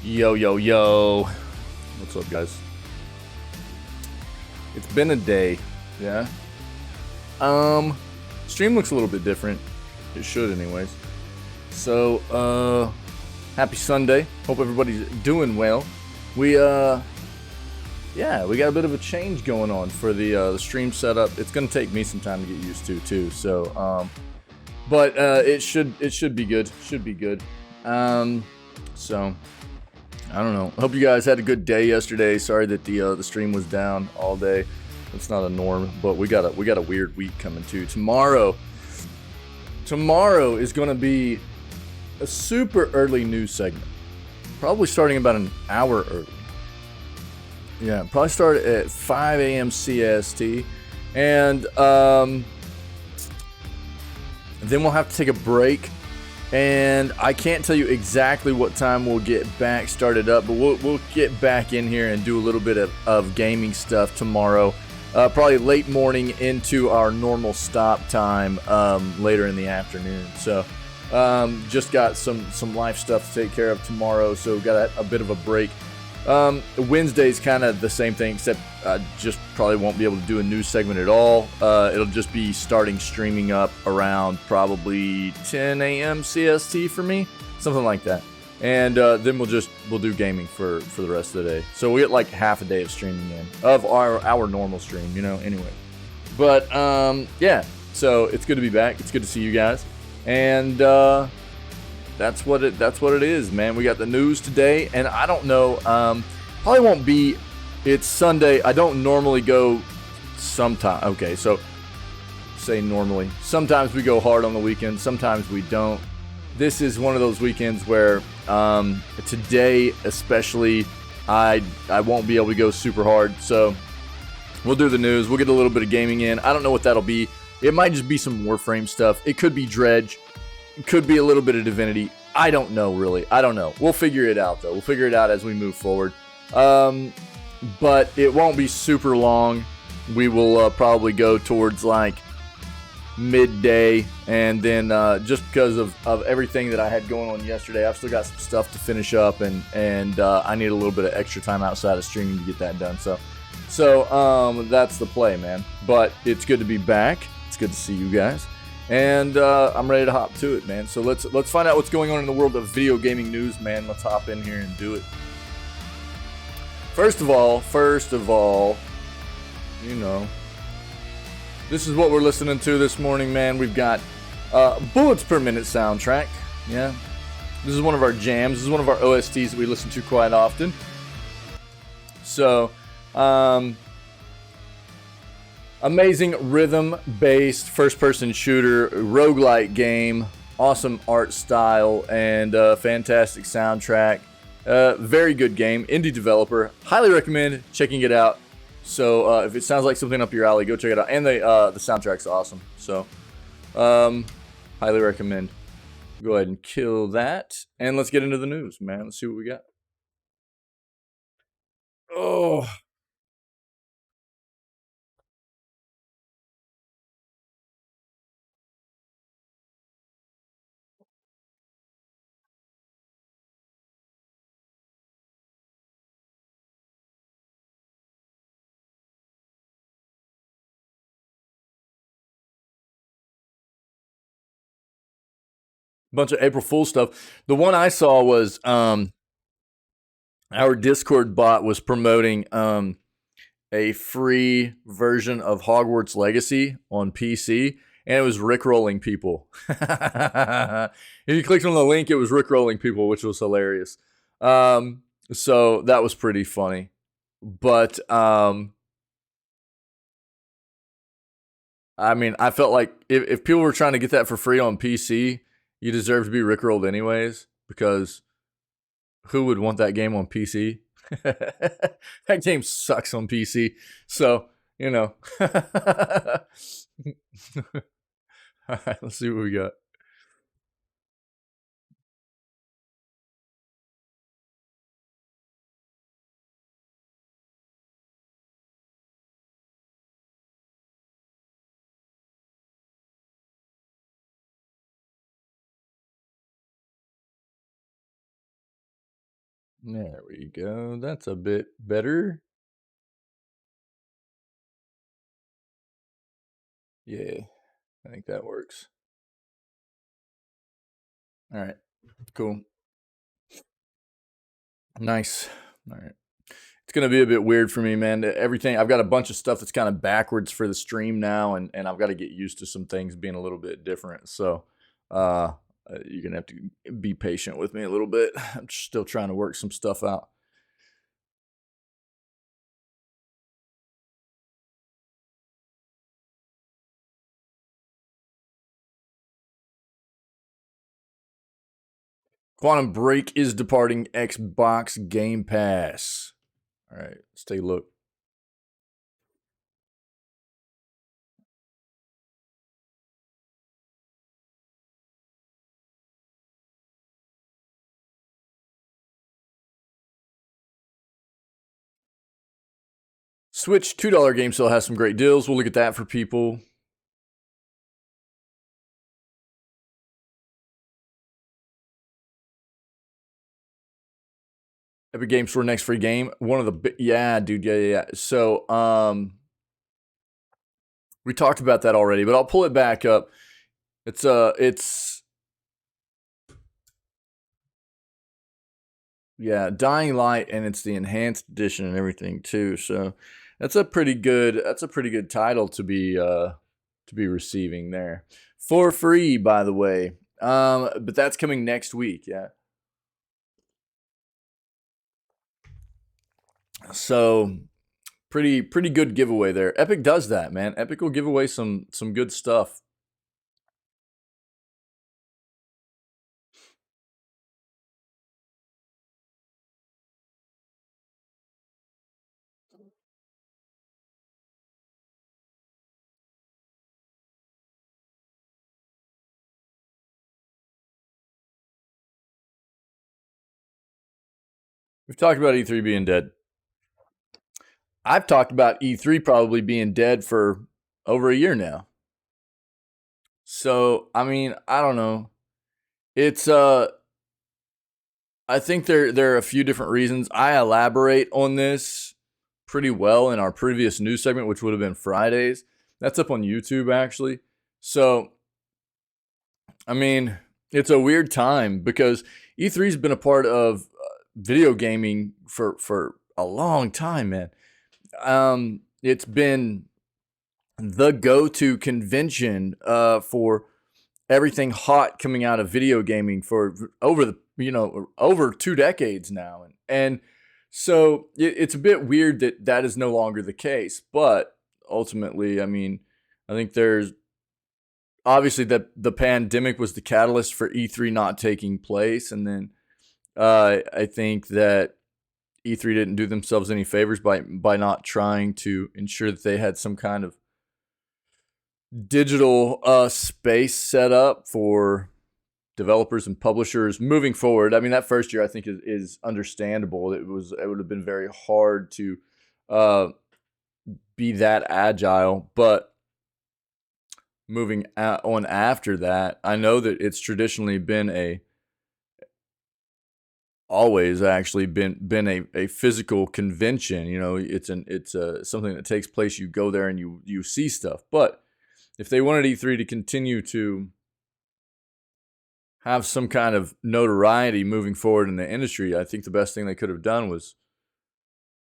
Yo, yo, yo. What's up, guys? It's been a day, yeah? Stream looks a little bit different. It should anyways. So, happy Sunday. Hope everybody's doing well. We got a bit of a change going on for the stream setup. It's gonna take me some time to get used to too. So, but it should be good. Should be good. So I don't know. Hope you guys had a good day yesterday. Sorry that the stream was down all day. It's not a norm, but we got a weird week coming too. Tomorrow is gonna be a super early news segment. Probably starting about an hour early. Yeah, probably start at 5 a.m. CST, and then we'll have to take a break. And I can't tell you exactly what time we'll get back started up, but we'll get back in here and do a little bit of gaming stuff tomorrow. Probably late morning into our normal stop time later in the afternoon. So just got some life stuff to take care of tomorrow, so got a bit of a break. Wednesday's kind of the same thing, except I just probably won't be able to do a news segment at all. It'll just be starting streaming up around probably 10 a.m. CST for me, something like that. And then we'll do gaming for the rest of the day. So we get like half a day of streaming in of our normal stream, anyway. But yeah, so it's good to be back. It's good to see you guys. And that's what it is, man. We got the news today, and I don't know. Probably won't be. It's Sunday. I don't normally go. Sometime. Okay, so say normally. Sometimes we go hard on the weekend. Sometimes we don't. This is one of those weekends where today, especially, I won't be able to go super hard. So we'll do the news. We'll get a little bit of gaming in. I don't know what that'll be. It might just be some Warframe stuff. It could be Dredge. Could be a little bit of Divinity. I don't know, really. I don't know. We'll figure it out, though. We'll figure it out as we move forward. But it won't be super long. We will probably go towards, like, midday. And then just because of everything that I had going on yesterday, I've still got some stuff to finish up. And I need a little bit of extra time outside of streaming to get that done. So that's the play, man. But it's good to be back. It's good to see you guys. And I'm ready to hop to it, man. So let's find out what's going on in the world of video gaming news, man. Let's hop in here and do it. First of all, this is what we're listening to this morning, man. We've got Bullets Per Minute soundtrack. Yeah, this is one of our jams. This is one of our OSTs that we listen to quite often. So, amazing rhythm-based first-person shooter, roguelike game, awesome art style, and fantastic soundtrack. Very good game, indie developer. Highly recommend checking it out. So if it sounds like something up your alley, go check it out. And the soundtrack's awesome. So highly recommend. Go ahead and kill that. And let's get into the news, man. Let's see what we got. Oh. Bunch of April Fool's stuff. The one I saw was our Discord bot was promoting a free version of Hogwarts Legacy on PC, and it was rickrolling people. If you clicked on the link, it was rickrolling people, which was hilarious. So that was pretty funny. But I mean, I felt like if people were trying to get that for free on PC, you deserve to be rickrolled anyways, because who would want that game on PC? That game sucks on PC. So, All right, let's see what we got. There we go. That's a bit better. Yeah, I think that works. All right, cool. Nice. All right. It's gonna be a bit weird for me, man. Everything I've got a bunch of stuff that's kind of backwards for the stream now, and I've got to get used to some things being a little bit different. So, you're gonna have to be patient with me a little bit. I'm still trying to work some stuff out. Quantum Break is departing Xbox Game Pass. All right, let's take a look. Switch $2 game sale has some great deals. We'll look at that for people. Epic Games Store next free game. One of the yeah, dude, yeah. So, we talked about that already, but I'll pull it back up. It's yeah, Dying Light, and it's the enhanced edition and everything too. So that's a pretty good title to be receiving there for free, by the way. But that's coming next week. Yeah. So pretty good giveaway there. Epic does that, man. Epic will give away some good stuff. We've talked about E3 being dead. I've talked about E3 probably being dead for over a year now. So, I mean, I don't know. It's I think there are a few different reasons. I elaborate on this pretty well in our previous news segment, which would have been Fridays. That's up on YouTube actually. So, I mean, it's a weird time because E3's been a part of video gaming for a long time, man. It's been the go-to convention for everything hot coming out of video gaming for over 2 decades now, and so it's a bit weird that is no longer the case. But ultimately, I mean, I think there's obviously that the pandemic was the catalyst for E3 not taking place, and then I think that E3 didn't do themselves any favors by not trying to ensure that they had some kind of digital space set up for developers and publishers moving forward. I mean, that first year I think is understandable. It would have been very hard to be that agile, but moving on after that, I know that it's traditionally been always actually been a physical convention. You know, it's something that takes place. You go there and you see stuff. But if they wanted E3 to continue to have some kind of notoriety moving forward in the industry, I think the best thing they could have done was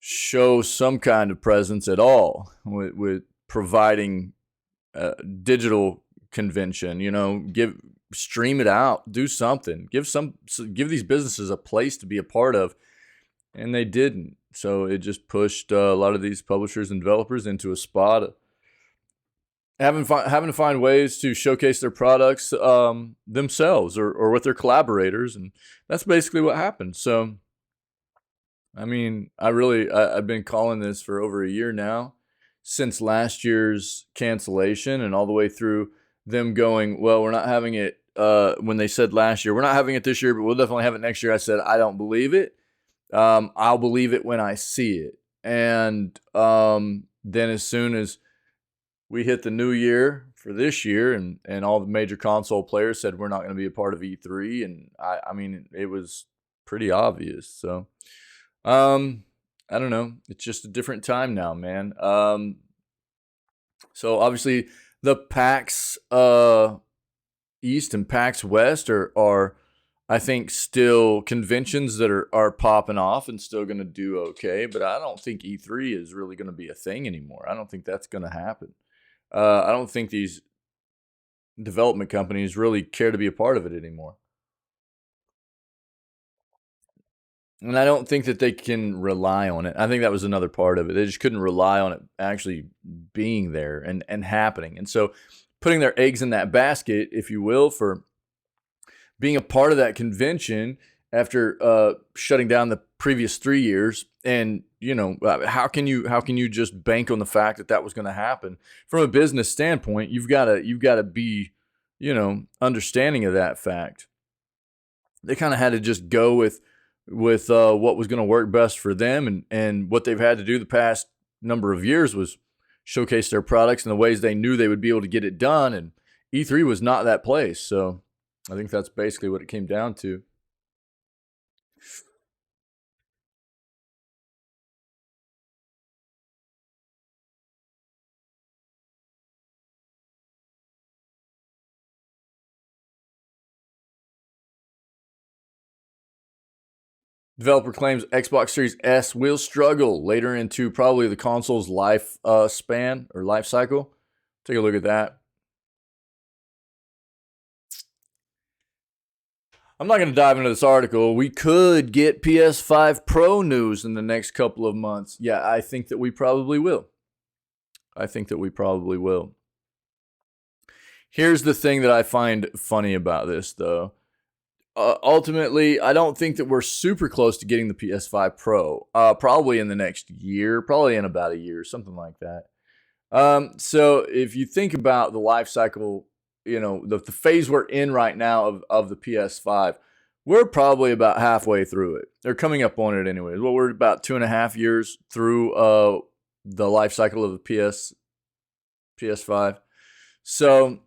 show some kind of presence at all with providing a digital convention. You know, stream it out, do something, give these businesses a place to be a part of, and they didn't. So it just pushed a lot of these publishers and developers into a spot having to find ways to showcase their products themselves or with their collaborators, and that's basically what happened. So, I mean, I've been calling this for over a year now, since last year's cancellation and all the way through them going, well, we're not having it. When they said last year, we're not having it this year, but we'll definitely have it next year. I said, I don't believe it. I'll believe it when I see it. And then as soon as we hit the new year for this year, and all the major console players said we're not going to be a part of E3, and I mean, it was pretty obvious. So, I don't know. It's just a different time now, man. So obviously the PAX East and PAX West are I think still conventions that are popping off and still going to do okay, but I don't think E3 is really going to be a thing anymore. I don't think that's going to happen. I don't think these development companies really care to be a part of it anymore. And I don't think that they can rely on it. I think that was another part of it. They just couldn't rely on it actually being there and happening. And so putting their eggs in that basket, if you will, for being a part of that convention after shutting down the previous 3 years, and how can you just bank on the fact that was going to happen from a business standpoint? You've got to be understanding of that fact. They kind of had to just go with what was going to work best for them, and what they've had to do the past number of years was showcase their products in the ways they knew they would be able to get it done, and E3 was not that place. So I think that's basically what it came down to. Developer claims Xbox Series S will struggle later into probably the console's life span or life cycle. Take a look at that. I'm not going to dive into this article. We could get PS5 Pro news in the next couple of months. Yeah, I think that we probably will. Here's the thing that I find funny about this, though. Ultimately, I don't think that we're super close to getting the PS5 Pro. Probably in the next year, probably in about a year, something like that. So if you think about the life cycle, the phase we're in right now of the PS5, we're probably about halfway through it. They're coming up on it anyways. Well, we're about 2.5 years through the life cycle of the PS5. So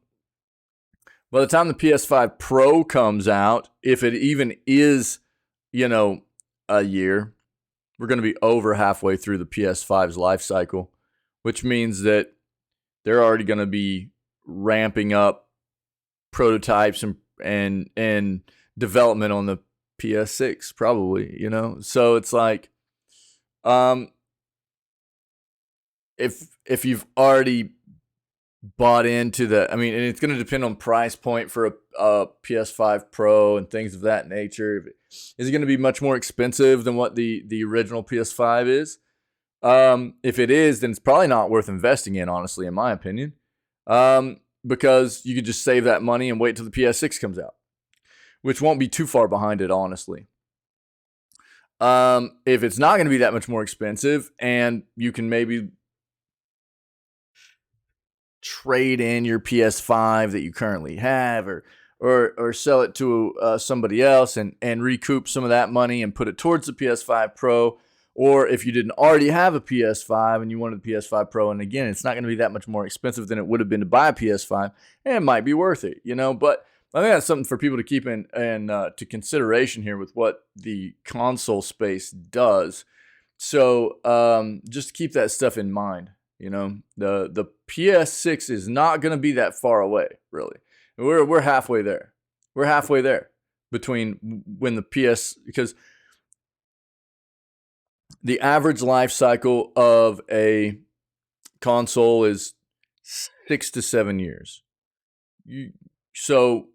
by the time the PS5 Pro comes out, if it even is, a year, we're going to be over halfway through the PS5's life cycle, which means that they're already going to be ramping up prototypes and development on the PS6 probably, So it's like if you've already bought into and it's going to depend on price point for a PS5 Pro and things of that nature. Is it going to be much more expensive than what the original PS5 is? If it is, then it's probably not worth investing in, honestly, in my opinion. Because you could just save that money and wait till the PS6 comes out, which won't be too far behind it, honestly. If it's not going to be that much more expensive, and you can maybe trade in your PS5 that you currently have, or sell it to somebody else and recoup some of that money and put it towards the PS5 Pro. Or if you didn't already have a PS5 and you wanted a PS5 Pro, and again, it's not going to be that much more expensive than it would have been to buy a PS5, and it might be worth it, But I think that's something for people to keep in to consideration here with what the console space does. So just keep that stuff in mind. The PS6 is not going to be that far away, really. We're halfway there. We're halfway there between when the because the average life cycle of a console is 6 to 7 years. So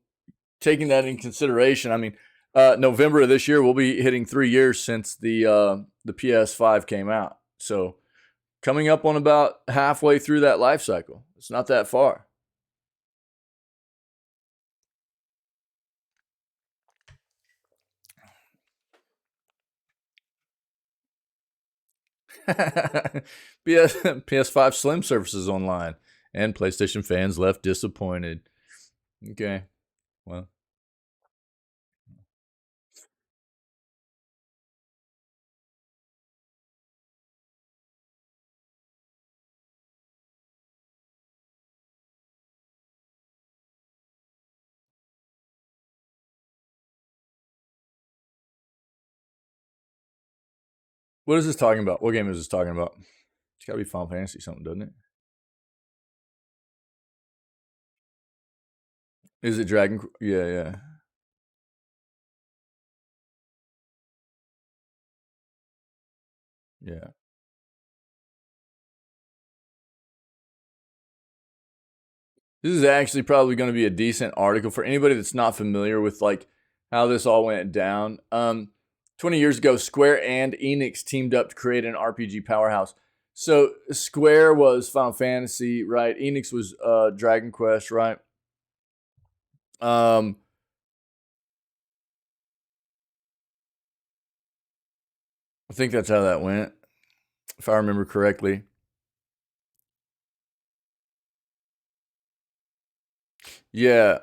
taking that in consideration, November of this year we'll be hitting 3 years since the PS5 came out. So coming up on about halfway through that life cycle. It's not that far. PS5 Slim surfaces online, and PlayStation fans left disappointed. Okay, well. What is this talking about? What game is this talking about? It's gotta be Final Fantasy something, doesn't it? Is it Dragon? Yeah, yeah, yeah. This is actually probably going to be a decent article for anybody that's not familiar with like how this all went down. 20 years ago, Square and Enix teamed up to create an RPG powerhouse. So Square was Final Fantasy, right? Enix was Dragon Quest, right? Um, I think that's how that went, if I remember correctly. Yeah,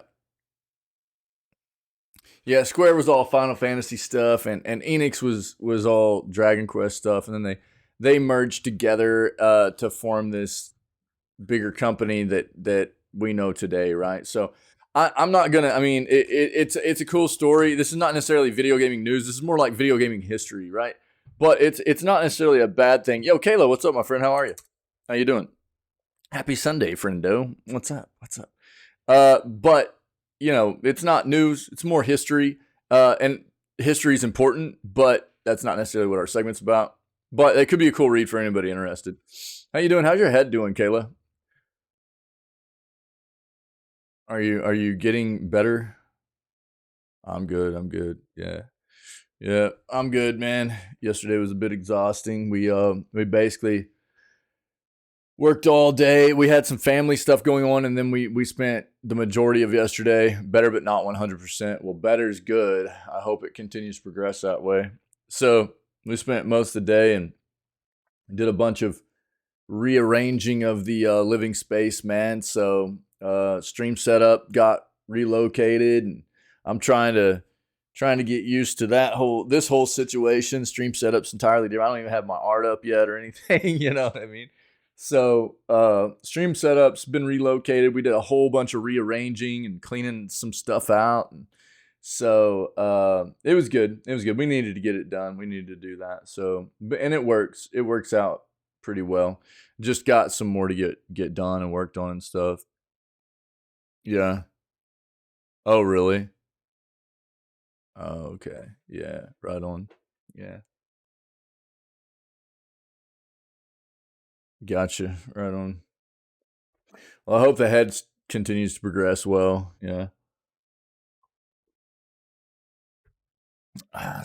yeah. Square was all Final Fantasy stuff, and Enix was all Dragon Quest stuff, and then they merged together to form this bigger company that we know today, right? So I'm not gonna. I mean, it's a cool story. This is not necessarily video gaming news. This is more like video gaming history, right? But it's not necessarily a bad thing. Yo, Kayla, what's up, my friend? How are you? How you doing? Happy Sunday, friendo. What's up? What's up? But you know, it's not news. It's more history. And history is important, but that's not necessarily what our segment's about. But it could be a cool read for anybody interested. How you doing? How's your head doing, Kayla? Are you getting better? I'm good. I'm good. Yeah. Yeah, I'm good, man. Yesterday was a bit exhausting. We basically worked all day. We had some family stuff going on, and then we spent the majority of yesterday better, but not 100%. Well, better is good. I hope it continues to progress that way. So we spent most of the day and did a bunch of rearranging of the living space, man. So stream setup got relocated, and I'm trying to get used to this whole situation. Stream setup's entirely different. I don't even have my art up yet or anything. You know what I mean? So stream setup's been relocated. We did a whole bunch of rearranging and cleaning some stuff out, and so it was good. It was good. We needed to get it done. We needed to do that. So, and it works. It works out pretty well. Just got some more to get done and worked on and stuff. Yeah. Oh, really? Oh, okay. Yeah. Right on. Yeah. Gotcha. Right on. Well, I hope the head continues to progress well. Yeah.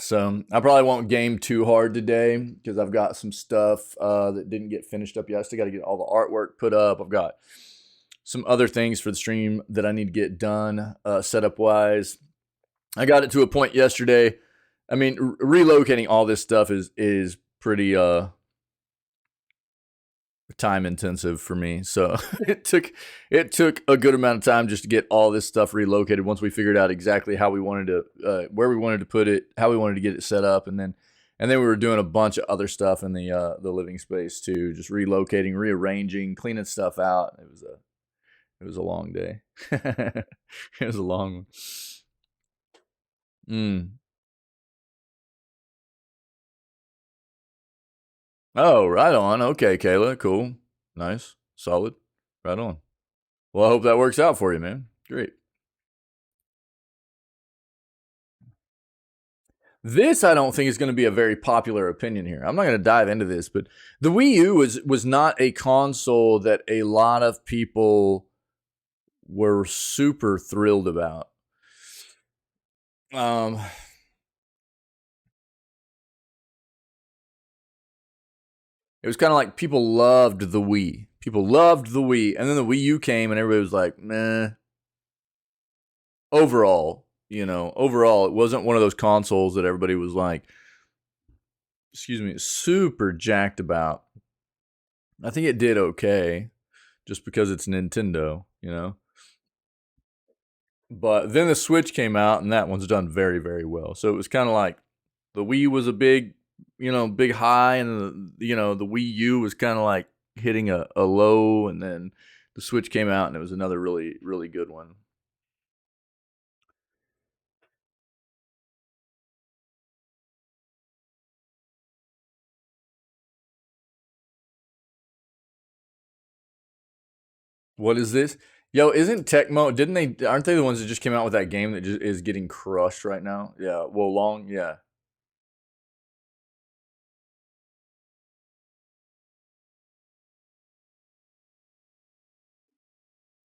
So I probably won't game too hard today because I've got some stuff that didn't get finished up yet. I still got to get all the artwork put up. I've got some other things for the stream that I need to get done setup wise. I got it to a point yesterday. I mean, relocating all this stuff is pretty time intensive for me. So it took a good amount of time just to get all this stuff relocated. Once we figured out exactly how we wanted to where we wanted to put it, how we wanted to get it set up, and then we were doing a bunch of other stuff in the living space too, just relocating, rearranging, cleaning stuff out. It was a long day. It was a long one. Mm. Oh, right on. Okay, Kayla. Cool. Nice. Solid. Right on. Well, I hope that works out for you, man. Great. This I don't think is going to be a very popular opinion here. I'm not going to dive into this, but the Wii U was not a console that a lot of people were super thrilled about. Um, it was kind of like people loved the Wii. People loved the Wii, and then the Wii U came, and everybody was like, "Meh." Overall, it wasn't one of those consoles that everybody was like, excuse me, super jacked about. I think it did okay, just because it's Nintendo. But then the Switch came out, and that one's done very, very well. So it was kind of like the Wii was a big high, and the Wii U was kind of like hitting a low, and then the Switch came out, and it was another really, really good one. What is this? Yo, isn't Tecmo? Didn't they? Aren't they the ones that just came out with that game that just is getting crushed right now? Yeah. Well, long. Yeah.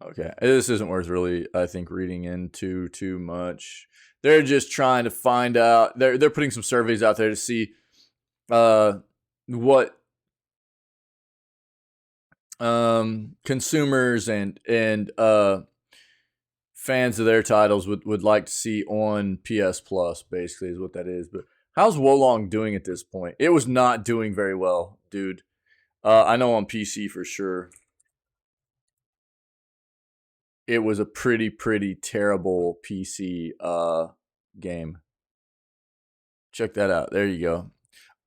Okay. This isn't worth really, I think, reading into too much. They're just trying to find out. They're putting some surveys out there to see uh what consumers and fans of their titles would like to see on PS Plus, basically, is what that is. But how's Wolong doing at this point? It was not doing very well, dude. I know on PC for sure. It was a pretty terrible PC game. Check that out. There you go.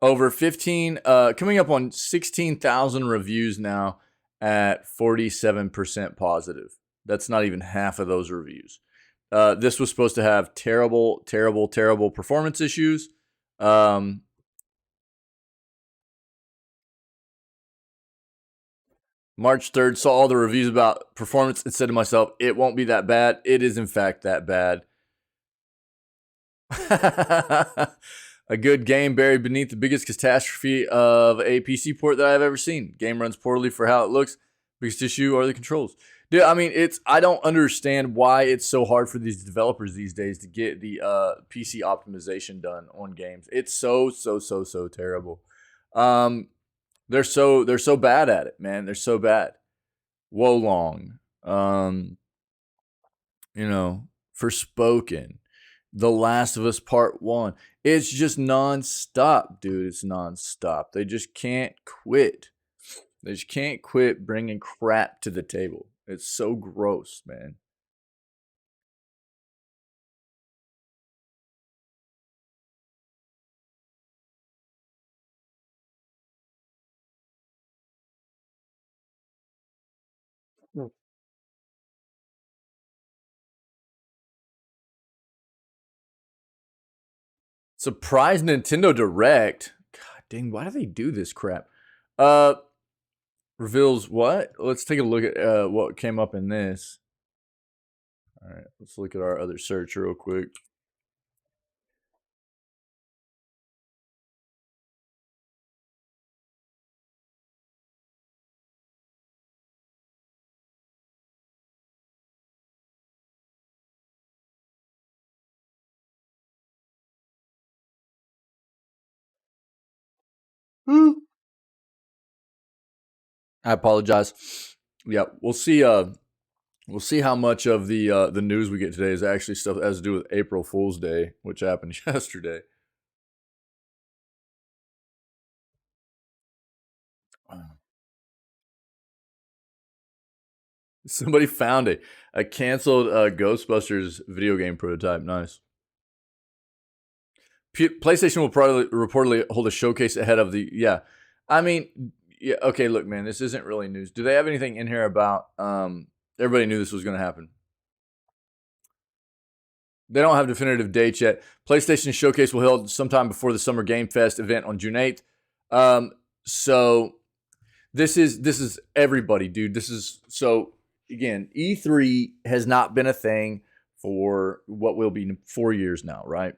Over 15, coming up on 16,000 reviews now at 47% positive. That's not even half of those reviews. This was supposed to have terrible performance issues. March 3rd, saw all the reviews about performance and said to myself, it won't be that bad. It is, in fact, that bad. A good game buried beneath the biggest catastrophe of a PC port that I've ever seen. Game runs poorly for how it looks. Biggest issue are the controls. Dude, I mean, I don't understand why it's so hard for these developers these days to get the PC optimization done on games. It's so terrible. They're so bad at it, man. They're so bad. Wolong. You know, Forspoken. The Last of Us Part 1. It's just nonstop, dude. It's nonstop. They just can't quit. They just can't quit bringing crap to the table. It's so gross, man. Surprise Nintendo Direct. God dang, why do they do this crap? Uh Reveals what? Let's take a look at what came up in this. All right, let's look at our other search real quick. I apologize. Yeah, we'll see how much of the news we get today is actually stuff that has to do with April Fool's Day, which happened yesterday. Somebody found a canceled Ghostbusters video game prototype. Nice. PlayStation will probably reportedly hold a showcase ahead of the yeah. I mean, yeah. Okay, look, man, this isn't really news. Do they have anything in here about? Everybody knew this was going to happen. They don't have definitive dates yet. PlayStation Showcase will be held sometime before the Summer Game Fest event on June 8th. So this is everybody, dude. This is so again, E3 has not been a thing for what will be 4 years now, right?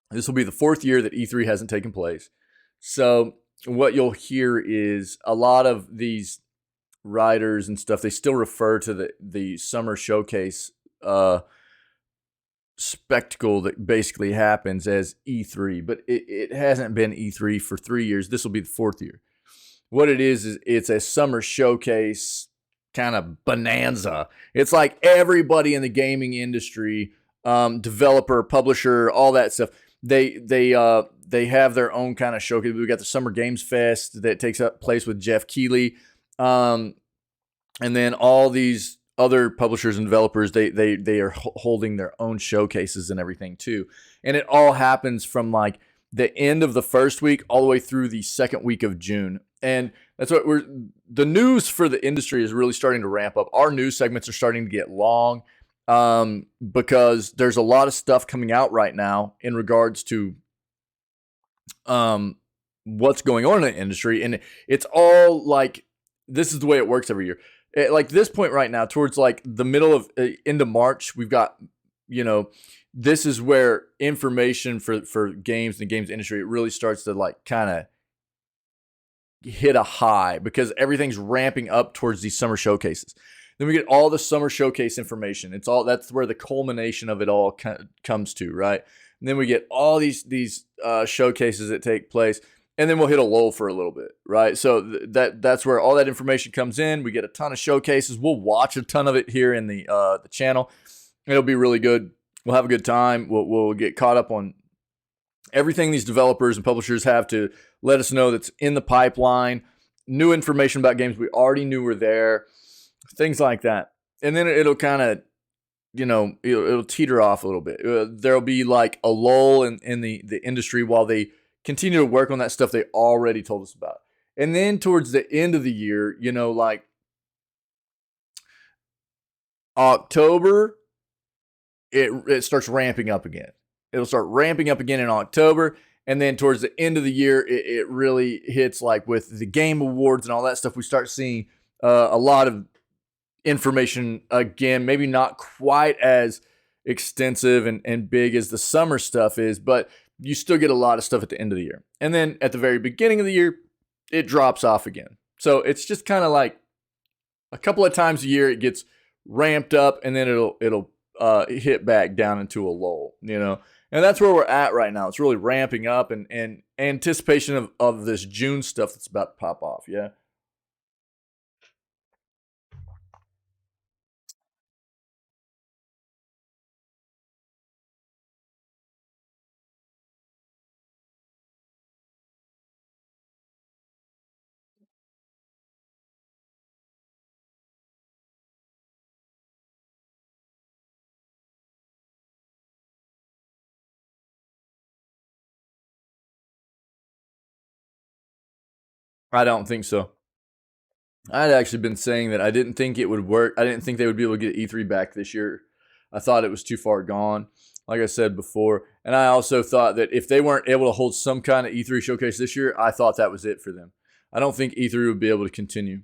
This will be the fourth year that E3 hasn't taken place. So what you'll hear is a lot of these writers and stuff, they still refer to the summer showcase spectacle that basically happens as E3, but it hasn't been E3 for 3 years. This will be the fourth year. What it is it's a summer showcase kind of bonanza. It's like everybody in the gaming industry, developer, publisher, all that stuff. They have their own kind of showcase. We got the Summer Games Fest that takes up place with Jeff Keighley, and then all these other publishers and developers they are holding their own showcases and everything too, and it all happens from like the end of the first week all the way through the second week of June. And that's what the news for the industry is really starting to ramp up. Our news segments are starting to get long because there's a lot of stuff coming out right now in regards to what's going on in the industry. And it's all like, this is the way it works every year. like this point right now, towards like the middle of into March, we've got, you know, this is where information for games and the games industry, it really starts to like kind of hit a high because everything's ramping up towards these summer showcases. Then we get all the summer showcase information. It's all, that's where the culmination of it all comes to, right? And then we get all these showcases that take place, and then we'll hit a lull for a little bit, right? So that's where all that information comes in. We get a ton of showcases. We'll watch a ton of it here in the channel. It'll be really good. We'll have a good time. We'll get caught up on everything these developers and publishers have to let us know that's in the pipeline, new information about games we already knew were there, things like that. And then it'll kind of, you know, it'll teeter off a little bit. There'll be like a lull in the industry while they continue to work on that stuff they already told us about. And then towards the end of the year, you know, like October, it starts ramping up again. It'll start ramping up again in October. And then towards the end of the year, it really hits, like with the game awards and all that stuff. We start seeing a lot of information again, maybe not quite as extensive and big as the summer stuff is, but you still get a lot of stuff at the end of the year. And then at the very beginning of the year, it drops off again. So it's just kind of like a couple of times a year it gets ramped up, and then it'll hit back down into a lull, you know. And that's where we're at right now. It's really ramping up and anticipation of this June stuff that's about to pop off. Yeah. I don't think so. I'd actually been saying that I didn't think it would work. I didn't think they would be able to get E3 back this year. I thought it was too far gone, like I said before. And I also thought that if they weren't able to hold some kind of E3 showcase this year, I thought that was it for them. I don't think E3 would be able to continue.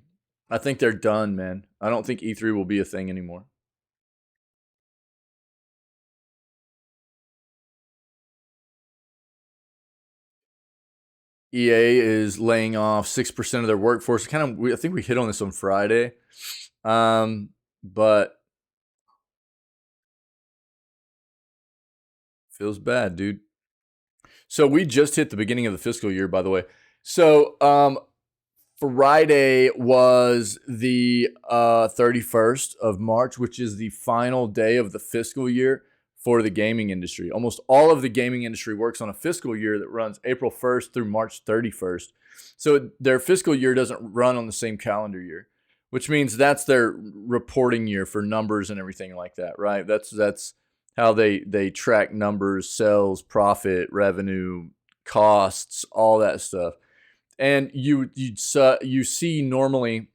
I think they're done, man. I don't think E3 will be a thing anymore. EA is laying off 6% of their workforce. I think we hit on this on Friday. But feels bad, dude. So we just hit the beginning of the fiscal year, by the way. So Friday was the 31st of March, which is the final day of the fiscal year for the gaming industry. Almost all of the gaming industry works on a fiscal year that runs April 1st through March 31st. So their fiscal year doesn't run on the same calendar year, which means that's their reporting year for numbers and everything like that, right? That's how they track numbers, sales, profit, revenue, costs, all that stuff. And you see normally,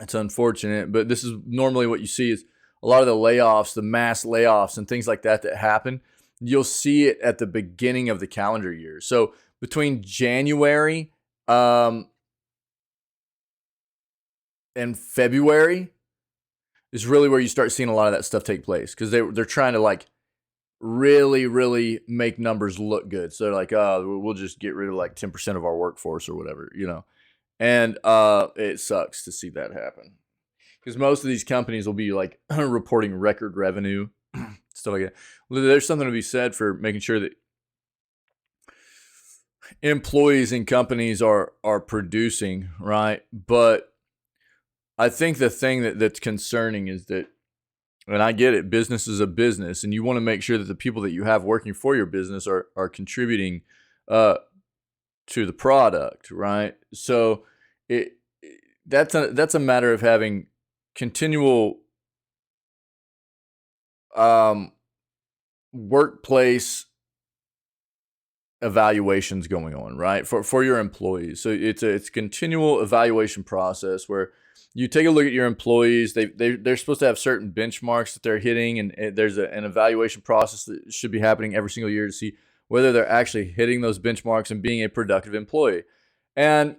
it's unfortunate, but this is normally what you see is a lot of the layoffs, the mass layoffs and things like that happen. You'll see it at the beginning of the calendar year. So between January and February is really where you start seeing a lot of that stuff take place, because they're trying to like really make numbers look good. So they're like, oh, we'll just get rid of like 10% of our workforce or whatever, you know. And it sucks to see that happen, because most of these companies will be like reporting record revenue, stuff like that. There's something to be said for making sure that employees and companies are producing, right? But I think the thing that's concerning is that, and I get it, business is a business, and you want to make sure that the people that you have working for your business are contributing to the product, right? So that's a matter of having continual workplace evaluations going on, right, for your employees. So it's a continual evaluation process where you take a look at your employees. They're supposed to have certain benchmarks that they're hitting, and there's an evaluation process that should be happening every single year to see whether they're actually hitting those benchmarks and being a productive employee. And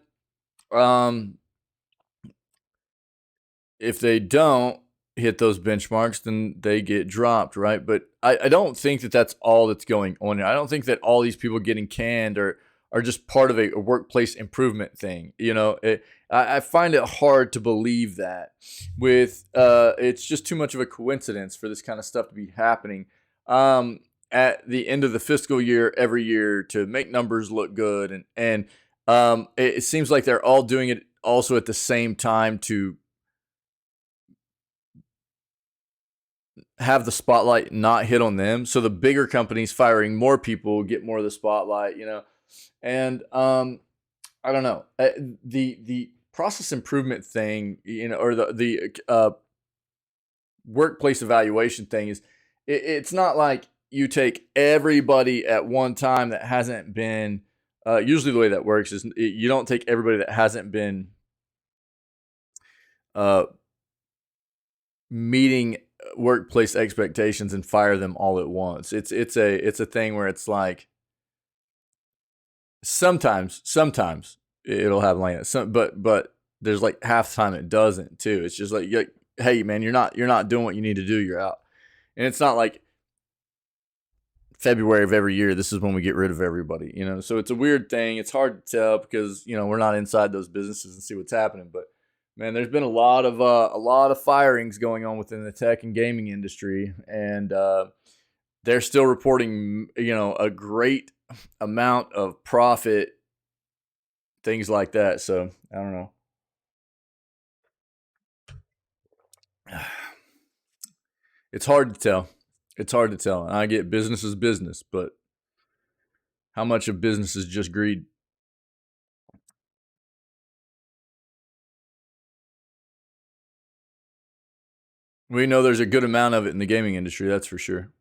if they don't hit those benchmarks, then they get dropped, right? But I don't think that that's all that's going on here. I don't think that all these people getting canned are just part of a workplace improvement thing. I find it hard to believe that with it's just too much of a coincidence for this kind of stuff to be happening at the end of the fiscal year every year to make numbers look good. And it seems like they're all doing it also at the same time to have the spotlight not hit on them. So the bigger companies firing more people get more of the spotlight, and I don't know, the process improvement thing, or the workplace evaluation thing is it's not like you take everybody at one time that hasn't been. Usually the way that works is you don't take everybody that hasn't been meeting workplace expectations and fire them all at once. It's a thing where it's like sometimes it'll have like that. But there's like half the time it doesn't too. It's just like, hey man, you're not doing what you need to do. You're out. And it's not like February of every year, this is when we get rid of everybody, So it's a weird thing. It's hard to tell because we're not inside those businesses and see what's happening. But man, there's been a lot of firings going on within the tech and gaming industry, and they're still reporting a great amount of profit, things like that. So I don't know. It's hard to tell. It's hard to tell. And I get business is business, but how much of business is just greed? We know there's a good amount of it in the gaming industry, that's for sure.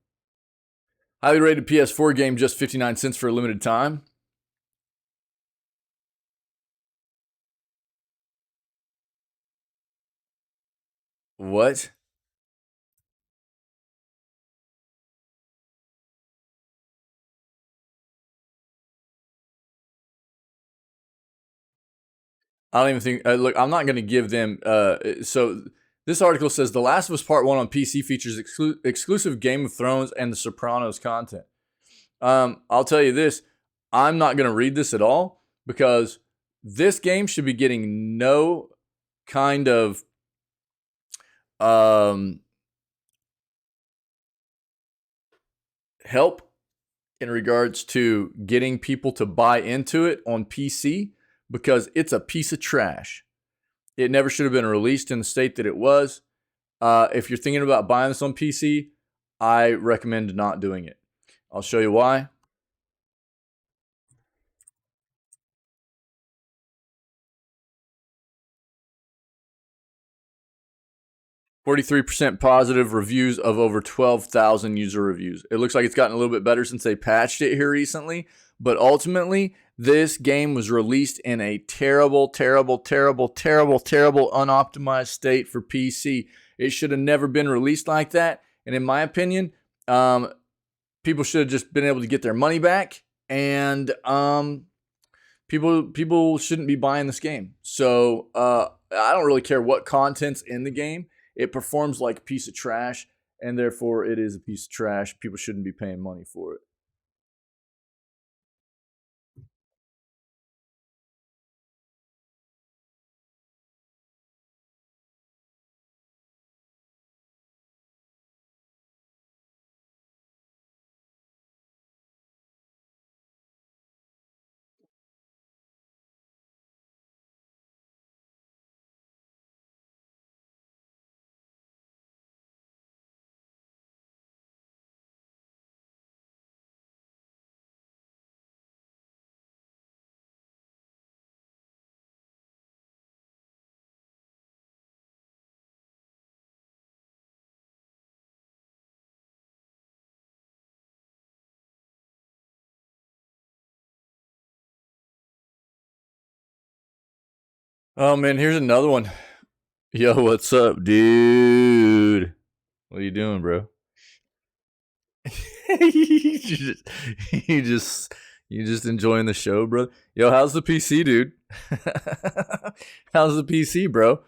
Highly rated PS4 game, just 59 cents for a limited time. What? I don't even think. Look, I'm not going to give them. So this article says The Last of Us Part 1 on PC features exclusive Game of Thrones and The Sopranos content. I'll tell you this. I'm not going to read this at all because this game should be getting no kind of help in regards to getting people to buy into it on PC because it's a piece of trash. It never should have been released in the state that it was. If you're thinking about buying this on PC, I recommend not doing it. I'll show you why. 43% positive reviews of over 12,000 user reviews. It looks like it's gotten a little bit better since they patched it here recently, but ultimately, this game was released in a terrible, unoptimized state for PC. It should have never been released like that, and in my opinion, people should have just been able to get their money back, and people shouldn't be buying this game. So I don't really care what content's in the game. It performs like a piece of trash, and therefore it is a piece of trash. People shouldn't be paying money for it. Oh man, here's another one. Yo, what's up, dude? What are you doing, bro? you just you just enjoying the show, bro. Yo, how's the PC, dude? How's the PC, bro?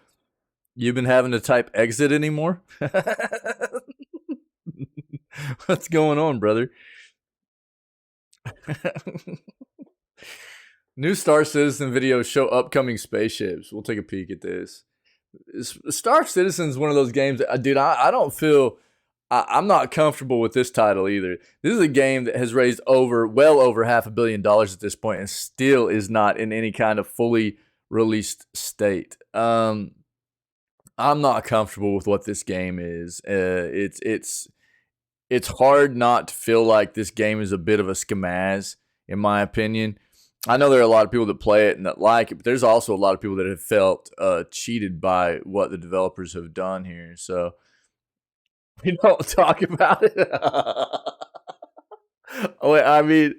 You've been having to type exit anymore? What's going on, brother? New Star Citizen videos show upcoming spaceships. We'll take a peek at this. Star Citizen is one of those games that, dude, I don't feel. I'm not comfortable with this title either. This is a game that has raised well over $500 million at this point, and still is not in any kind of fully released state. I'm not comfortable with what this game is. It's hard not to feel like this game is a bit of a scamaz, in my opinion. I know there are a lot of people that play it and that like it, but there's also a lot of people that have felt cheated by what the developers have done here. So we don't talk about it. Wait, I mean,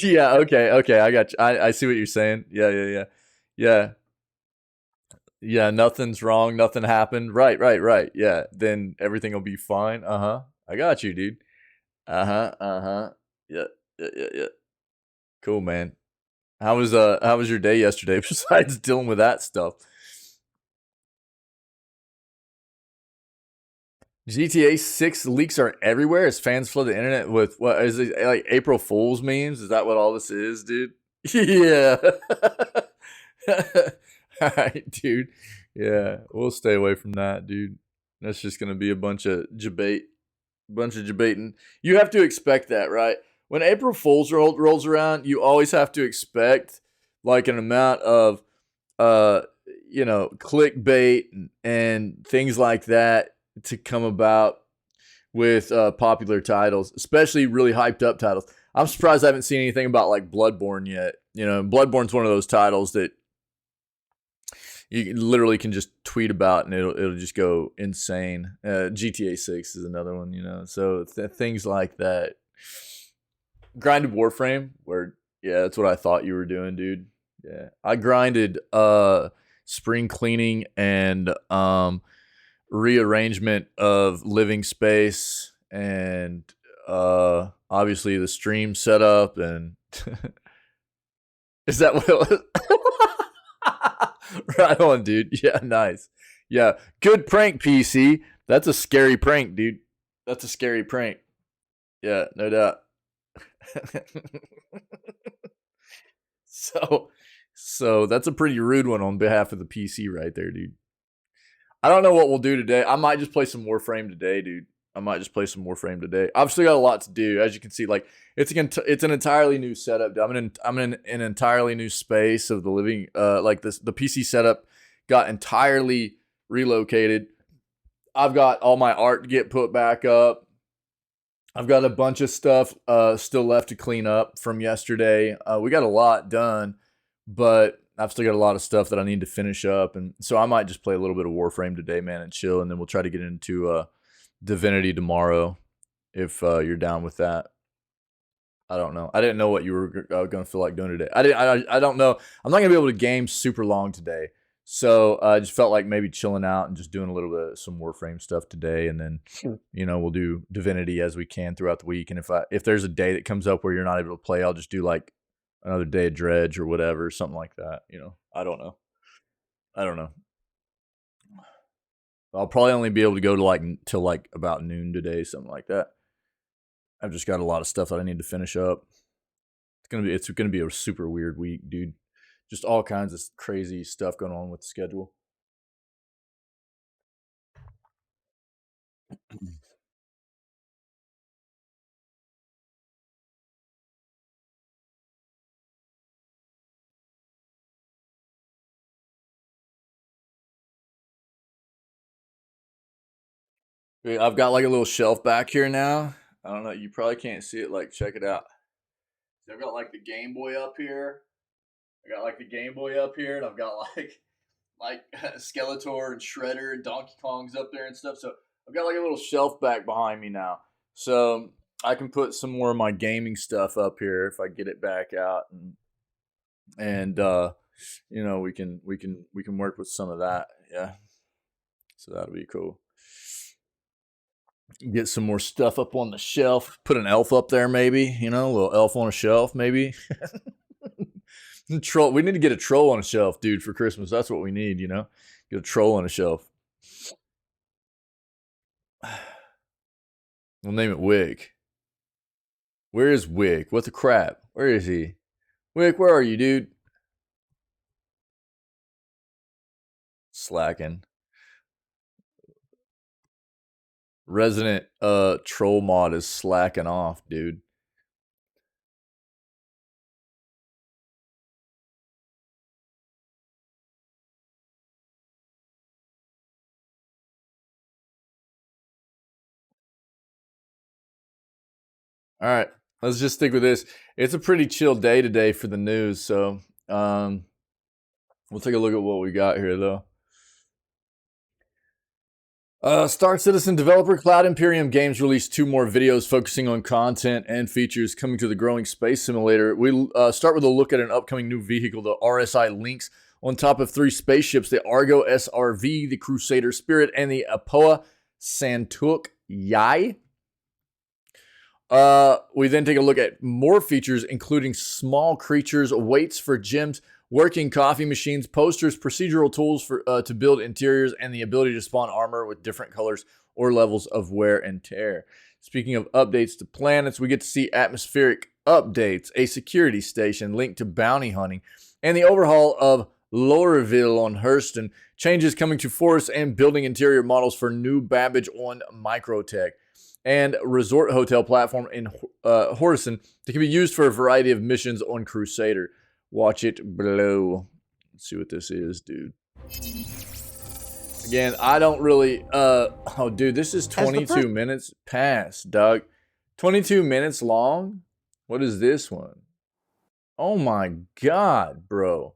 yeah, okay, I got you. I see what you're saying. Yeah. Yeah, nothing's wrong, nothing happened. Right. Yeah, then everything will be fine. I got you, dude. Uh-huh. Yeah. Yeah. Cool, man. How was your day yesterday besides dealing with that stuff? GTA 6 leaks are everywhere as fans flood the internet with what is it, like April Fool's memes? Is that what all this is, dude? Yeah. All right, dude. Yeah, we'll stay away from that, dude. That's just gonna be a bunch of debating. You have to expect that, right? When April Fool's rolls around, you always have to expect like an amount of uh clickbait and things like that to come about with popular titles, especially really hyped up titles. I'm surprised I haven't seen anything about like Bloodborne yet. Bloodborne's one of those titles that you literally can just tweet about and it'll just go insane. GTA 6 is another one, so things like that. Grinded Warframe, where yeah, that's what I thought you were doing, dude. Yeah, I grinded spring cleaning and rearrangement of living space and obviously the stream setup and is that what it was? Right on, dude. Yeah, nice. Yeah, good prank, PC. That's a scary prank, dude. That's a scary prank. Yeah, no doubt. so, so that's a pretty rude one on behalf of the PC right there, dude. I don't know what we'll do today. I might just play some Warframe today, dude. I might just play some Warframe today. I've still got a lot to do, as you can see. Like it's an entirely new setup. I'm in an entirely new space of the living. Like the PC setup got entirely relocated. I've got all my art to get put back up. I've got a bunch of stuff still left to clean up from yesterday. We got a lot done, but I've still got a lot of stuff that I need to finish up, and so I might just play a little bit of Warframe today, man, and chill, and then we'll try to get into Divinity tomorrow if you're down with that. I don't know. I didn't know what you were going to feel like doing today. I don't know. I'm not going to be able to game super long today. So I just felt like maybe chilling out and just doing a little bit of some Warframe stuff today, and then we'll do Divinity as we can throughout the week. And if there's a day that comes up where you're not able to play, I'll just do like another day of Dredge or whatever, something like that. I don't know. I don't know. I'll probably only be able to go to like till like about noon today, something like that. I've just got a lot of stuff that I need to finish up. It's gonna be a super weird week, dude. Just all kinds of crazy stuff going on with the schedule. I've got like a little shelf back here now. I don't know. You probably can't see it. Like, check it out. So I've got like the Game Boy up here. I got like the Game Boy up here, and I've got like Skeletor and Shredder and Donkey Kong's up there and stuff. So I've got like a little shelf back behind me now. So I can put some more of my gaming stuff up here if I get it back out, and we can work with some of that. Yeah. So that'll be cool. Get some more stuff up on the shelf. Put an elf up there, maybe. A little elf on a shelf, maybe. Troll. We need to get a troll on a shelf, dude, for Christmas. That's what we need, you know? Get a troll on a shelf. We'll name it Wick. Where is Wick? What the crap? Where is he? Wick, where are you, dude? Slacking. Resident troll mod is slacking off, dude. All right, let's just stick with this. It's a pretty chill day today for the news, so we'll take a look at what we got here, though. Star Citizen developer Cloud Imperium Games released 2 more videos focusing on content and features coming to the growing space simulator. We start with a look at an upcoming new vehicle, the RSI Lynx, on top of 3 spaceships, the Argo SRV, the Crusader Spirit, and the Apoa Santuk Yai. We then take a look at more features, including small creatures, weights for gyms, working coffee machines, posters, procedural tools for to build interiors, and the ability to spawn armor with different colors or levels of wear and tear. Speaking of updates to planets, we get to see atmospheric updates, a security station linked to bounty hunting, and the overhaul of Lorville on Hurston, changes coming to forests, and building interior models for New Babbage on Microtech, and resort hotel platform in Horizon that can be used for a variety of missions on Crusader. Watch it below. Let's see what this is, dude. Again, I don't really, oh, dude, this is 22 minutes past, dog. 22 minutes long? What is this one? Oh my God, bro.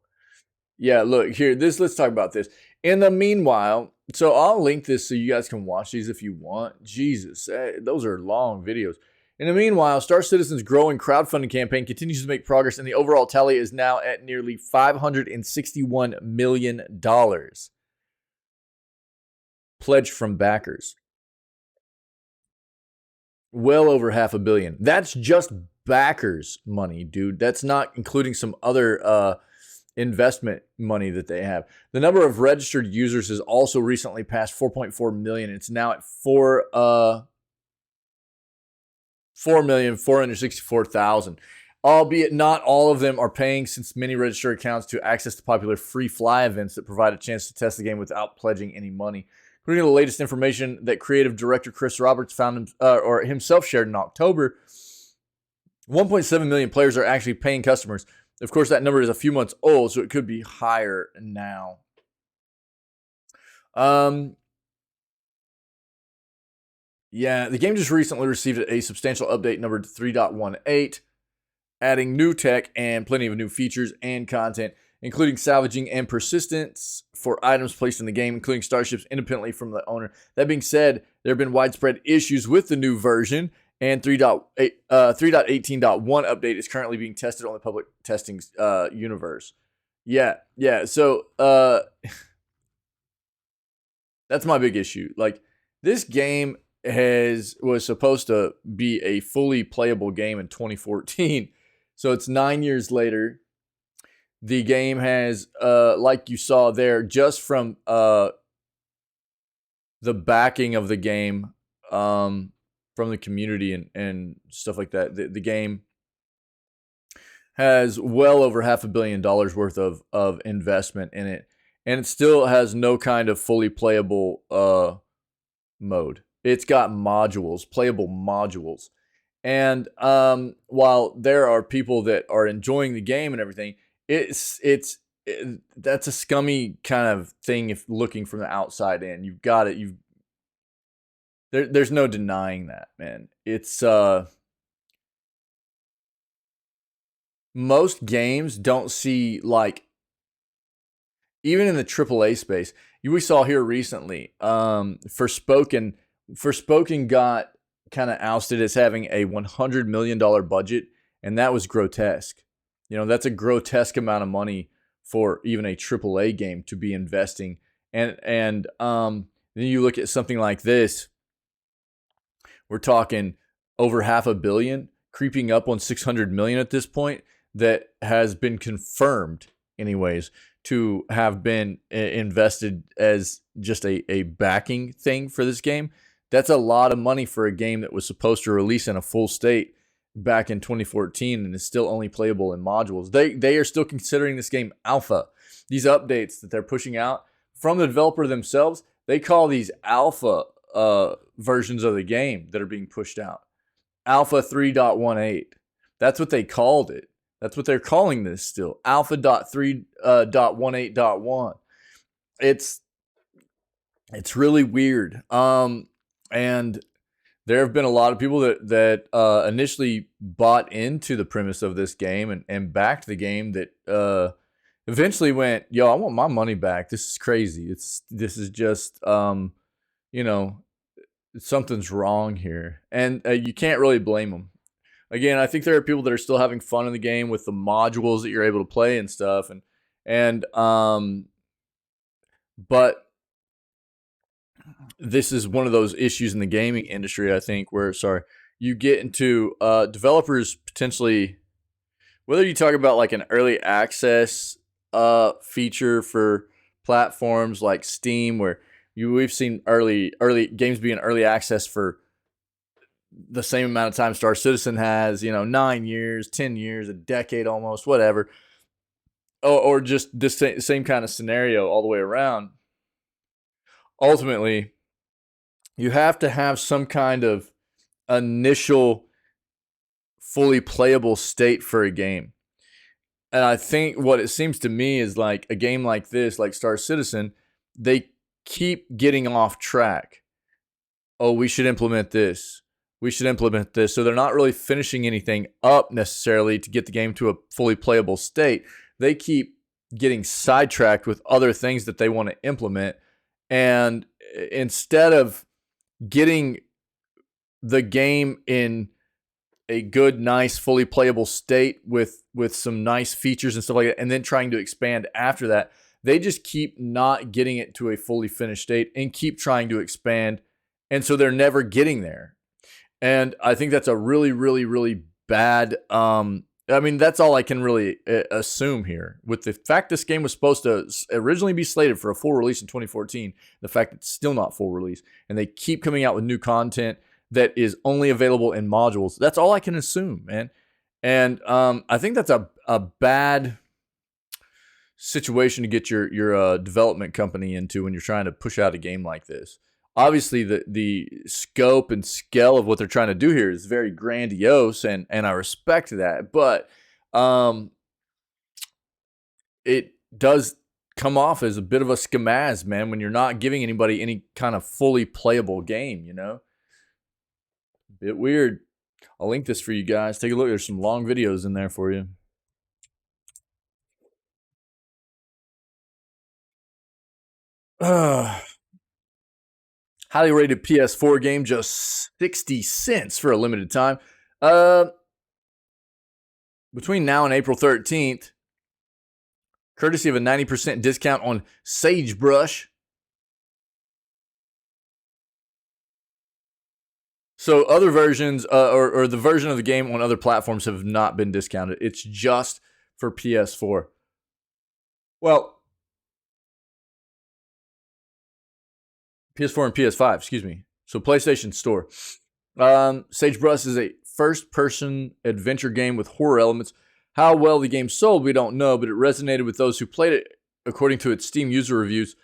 Yeah, look, here, let's talk about this. In the meanwhile, so I'll link this so you guys can watch these if you want. Jesus, those are long videos. In the meanwhile, Star Citizen's growing crowdfunding campaign continues to make progress, and the overall tally is now at nearly $561 million. Pledged from backers. Well over $500 million. That's just backers' money, dude. That's not including some other investment money that they have. The number of registered users has also recently passed 4.4 million. It's now at 4,464,000. Albeit not all of them are paying, since many register accounts to access the popular free fly events that provide a chance to test the game without pledging any money. According to the latest information that creative director Chris Roberts found himself shared in October, 1.7 million players are actually paying customers. Of course, that number is a few months old, so it could be higher now. Yeah, the game just recently received a substantial update numbered 3.18, adding new tech and plenty of new features and content, including salvaging and persistence for items placed in the game, including starships independently from the owner. That being said, there have been widespread issues with the new version, and 3.18.1 update is currently being tested on the public testing universe. Yeah. So that's my big issue. Like, this game was supposed to be a fully playable game in 2014. So it's 9 years later. The game has, like you saw there, just from the backing of the game, from the community and stuff like that, the game has well over $500 million worth of investment in it, and it still has no kind of fully playable mode. It's got modules, playable modules, and while there are people that are enjoying the game and everything, that's a scummy kind of thing if looking from the outside in. You've got it. There's no denying that, man. It's most games don't see, like, even in the AAA space. We saw here recently, Forspoken got kind of ousted as having a $100 million budget, and that was grotesque. You know, that's a grotesque amount of money for even a AAA game to be investing. And then you look at something like this. We're talking over $500 million, creeping up on $600 million at this point. that has been confirmed, anyways, to have been invested as just a backing thing for this game. That's a lot of money for a game that was supposed to release in a full state back in 2014 and is still only playable in modules. They are still considering this game alpha. These updates that they're pushing out from the developer themselves, they call these alpha versions of the game that are being pushed out. Alpha 3.18. That's what they called it. That's what they're calling this still. Alpha.3.18.1. It's really weird. And there have been a lot of people that initially bought into the premise of this game and backed the game that eventually went, yo, I want my money back. This is crazy. This is just you know, something's wrong here. And you can't really blame them. Again, I think there are people that are still having fun in the game with the modules that you're able to play and stuff, but this is one of those issues in the gaming industry, I think, where you get into developers potentially, whether you talk about like an early access feature for platforms like Steam, where we've seen early games being early access for the same amount of time Star Citizen has, 9 years, 10 years, a decade almost, whatever. Or just this same kind of scenario all the way around. Ultimately, you have to have some kind of initial fully playable state for a game. And I think what it seems to me is like a game like this, like Star Citizen, they keep getting off track. Oh, we should implement this. We should implement this. So they're not really finishing anything up necessarily to get the game to a fully playable state. They keep getting sidetracked with other things that they want to implement. And instead of getting the game in a good, nice, fully playable state with some nice features and stuff like that, and then trying to expand after that, they just keep not getting it to a fully finished state and keep trying to expand. And so they're never getting there. And I think that's a really, really, really bad. That's all I can really assume here. With the fact this game was supposed to originally be slated for a full release in 2014, the fact it's still not full release, and they keep coming out with new content that is only available in modules. That's all I can assume, man. And I think that's a bad situation to get your development company into when you're trying to push out a game like this. Obviously, the scope and scale of what they're trying to do here is very grandiose, and I respect that. But it does come off as a bit of a scamaz, man, when you're not giving anybody any kind of fully playable game, Bit weird. I'll link this for you guys. Take a look. There's some long videos in there for you. Highly rated PS4 game, just 60 cents for a limited time. Between now and April 13th, courtesy of a 90% discount on Sagebrush. So other versions, or the version of the game on other platforms have not been discounted. It's just for PS4. Well, PS4 and PS5, excuse me. So PlayStation Store. Sagebrush is a first-person adventure game with horror elements. How well the game sold, we don't know, but it resonated with those who played it, according to its Steam user reviews,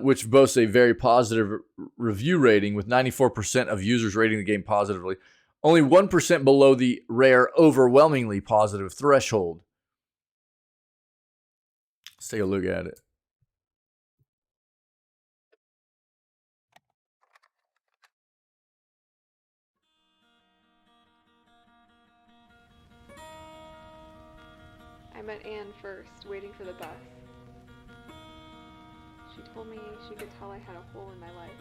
which boasts a very positive review rating, with 94% of users rating the game positively. Only 1% below the rare, overwhelmingly positive threshold. Let's take a look at it. I met Anne first, waiting for the bus. She told me she could tell I had a hole in my life.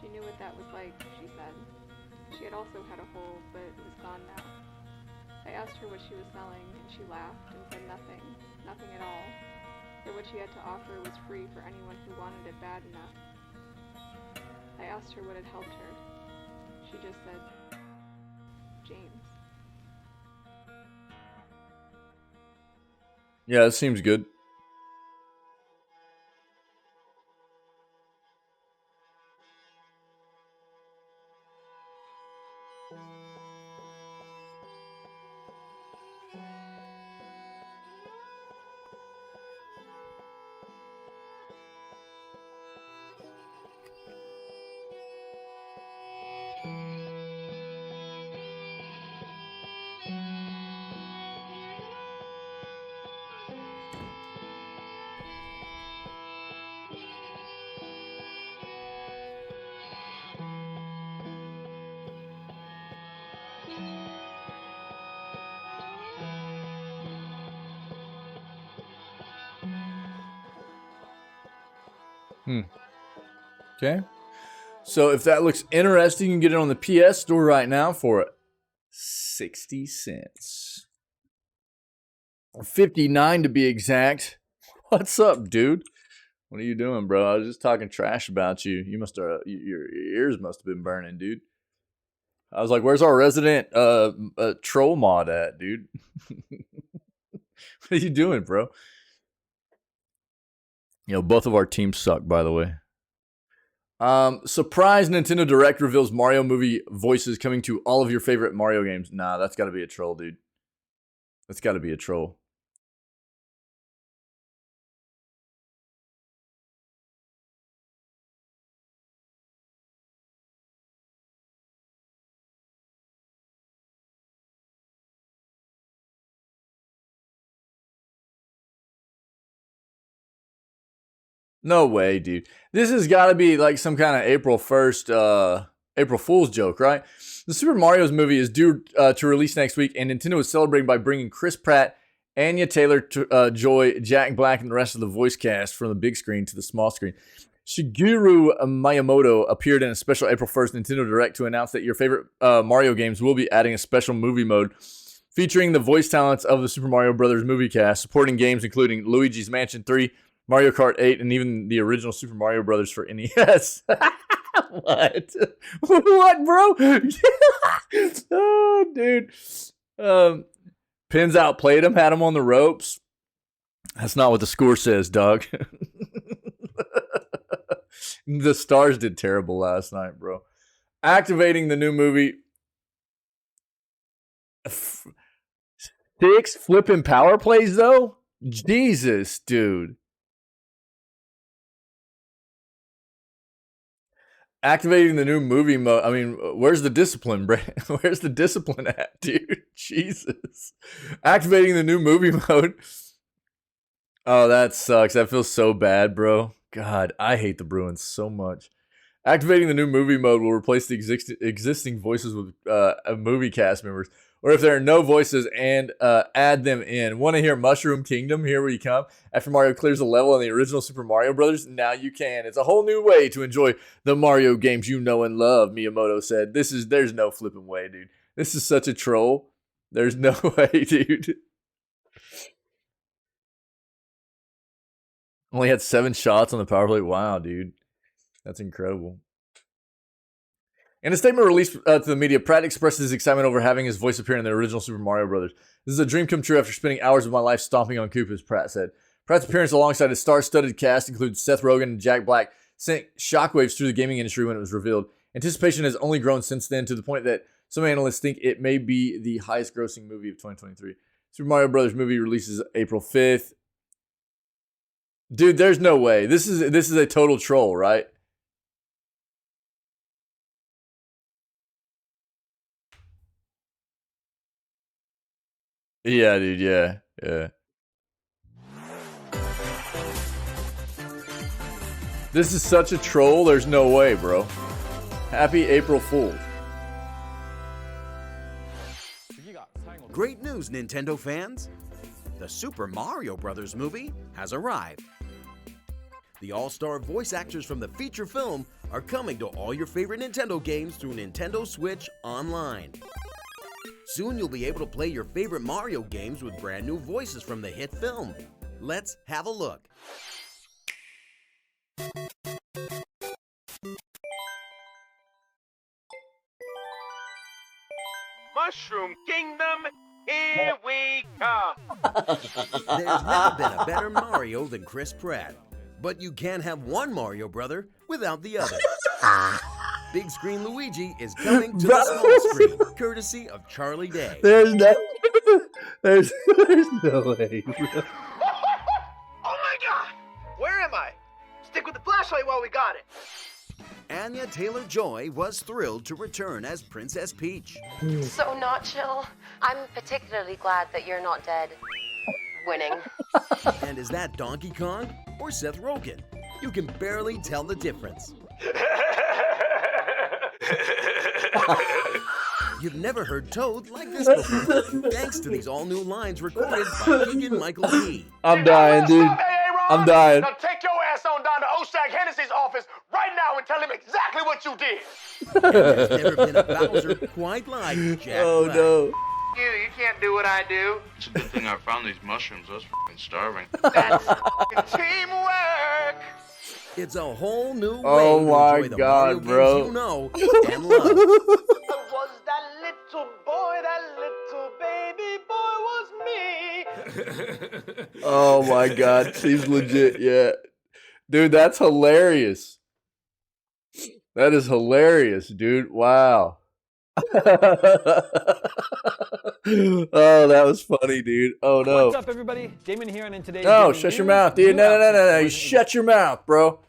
She knew what that was like, she said. She had also had a hole, but it was gone now. I asked her what she was selling, and she laughed and said nothing at all. That what she had to offer was free for anyone who wanted it bad enough. I asked her what had helped her. She just said, James. Yeah, it seems good. Okay. So if that looks interesting, you can get it on the PS Store right now for 60 cents. 59 to be exact. What's up, dude? What are you doing, bro? I was just talking trash about you. You must have your ears must have been burning, dude. I was like, "Where's our resident troll mod at, dude?" What are you doing, bro? You know, both of our teams suck, by the way. Surprise Nintendo Direct reveals Mario movie voices coming to all of your favorite Mario games. Nah, that's got to be a troll, dude. That's got to be a troll. No way, dude. This has got to be like some kind of April 1st, April Fool's joke, right? The Super Mario's movie is due to release next week, and Nintendo is celebrating by bringing Chris Pratt, Anya Taylor-Joy, Jack Black, and the rest of the voice cast from the big screen to the small screen. Shigeru Miyamoto appeared in a special April 1st Nintendo Direct to announce that your favorite Mario games will be adding a special movie mode featuring the voice talents of the Super Mario Brothers movie cast, supporting games including Luigi's Mansion 3, Mario Kart 8, and even the original Super Mario Brothers for NES. What? What, bro? Oh, dude. Pins outplayed him, had him on the ropes. That's not what the score says, dog. The Stars did terrible last night, bro. Activating the new movie. 6 flipping power plays, though? Jesus, dude. Activating the new movie mode. I mean, where's the discipline, bro? Where's the discipline at, dude? Jesus. Activating the new movie mode. Oh, that sucks. That feels so bad, bro. God, I hate the Bruins so much. Activating the new movie mode will replace the existing voices with movie cast members. Or if there are no voices, and add them in. Want to hear Mushroom Kingdom? Here we come. After Mario clears a level in the original Super Mario Brothers, now you can. It's a whole new way to enjoy the Mario games you know and love, Miyamoto said. There's no flipping way, dude. This is such a troll. There's no way, dude. Only had 7 shots on the power play. Wow, dude. That's incredible. In a statement released to the media, Pratt expressed his excitement over having his voice appear in the original Super Mario Brothers. This is a dream come true after spending hours of my life stomping on Koopas, Pratt said. Pratt's appearance alongside his star-studded cast includes Seth Rogen and Jack Black, sent shockwaves through the gaming industry when it was revealed. Anticipation has only grown since then to the point that some analysts think it may be the highest-grossing movie of 2023. Super Mario Brothers movie releases April 5th. Dude, there's no way. This is a total troll, right? Yeah, dude, yeah. This is such a troll, there's no way, bro. Happy April Fool. Great news, Nintendo fans! The Super Mario Bros. Movie has arrived. The all-star voice actors from the feature film are coming to all your favorite Nintendo games through Nintendo Switch Online. Soon you'll be able to play your favorite Mario games with brand new voices from the hit film. Let's have a look. Mushroom Kingdom, here we come! There's never been a better Mario than Chris Pratt. But you can't have one Mario brother without the other. Big Screen Luigi is coming to the small screen, courtesy of Charlie Day. There's no way. Oh my god! Where am I? Stick with the flashlight while we got it. Anya Taylor-Joy was thrilled to return as Princess Peach. So not chill. I'm particularly glad that you're not dead. Winning. And is that Donkey Kong or Seth Rogen? You can barely tell the difference. You've never heard Toad like this before, thanks to these all-new lines recorded by Keegan-Michael Key. I'm dying, dude. I'm dying. Now take your ass on down to Oshag Hennessy's office right now and tell him exactly what you did. There's never been a Bowser quite like Jack Oh Black. no. You can't do what I do. It's a good thing I found these mushrooms. I was f***ing starving. That's teamwork. It's a whole new way Oh to my enjoy the God, Mario bro. games you know and love. Was that little boy, that little baby boy was me. Oh my god, seems legit, yeah. Dude, that's hilarious. That is hilarious, dude. Wow. Oh, that was funny, dude. Oh no. What's up, everybody? Damon here, and in today's No, gaming shut your news, mouth, dude. new No. outfits You for shut your mouth, bro.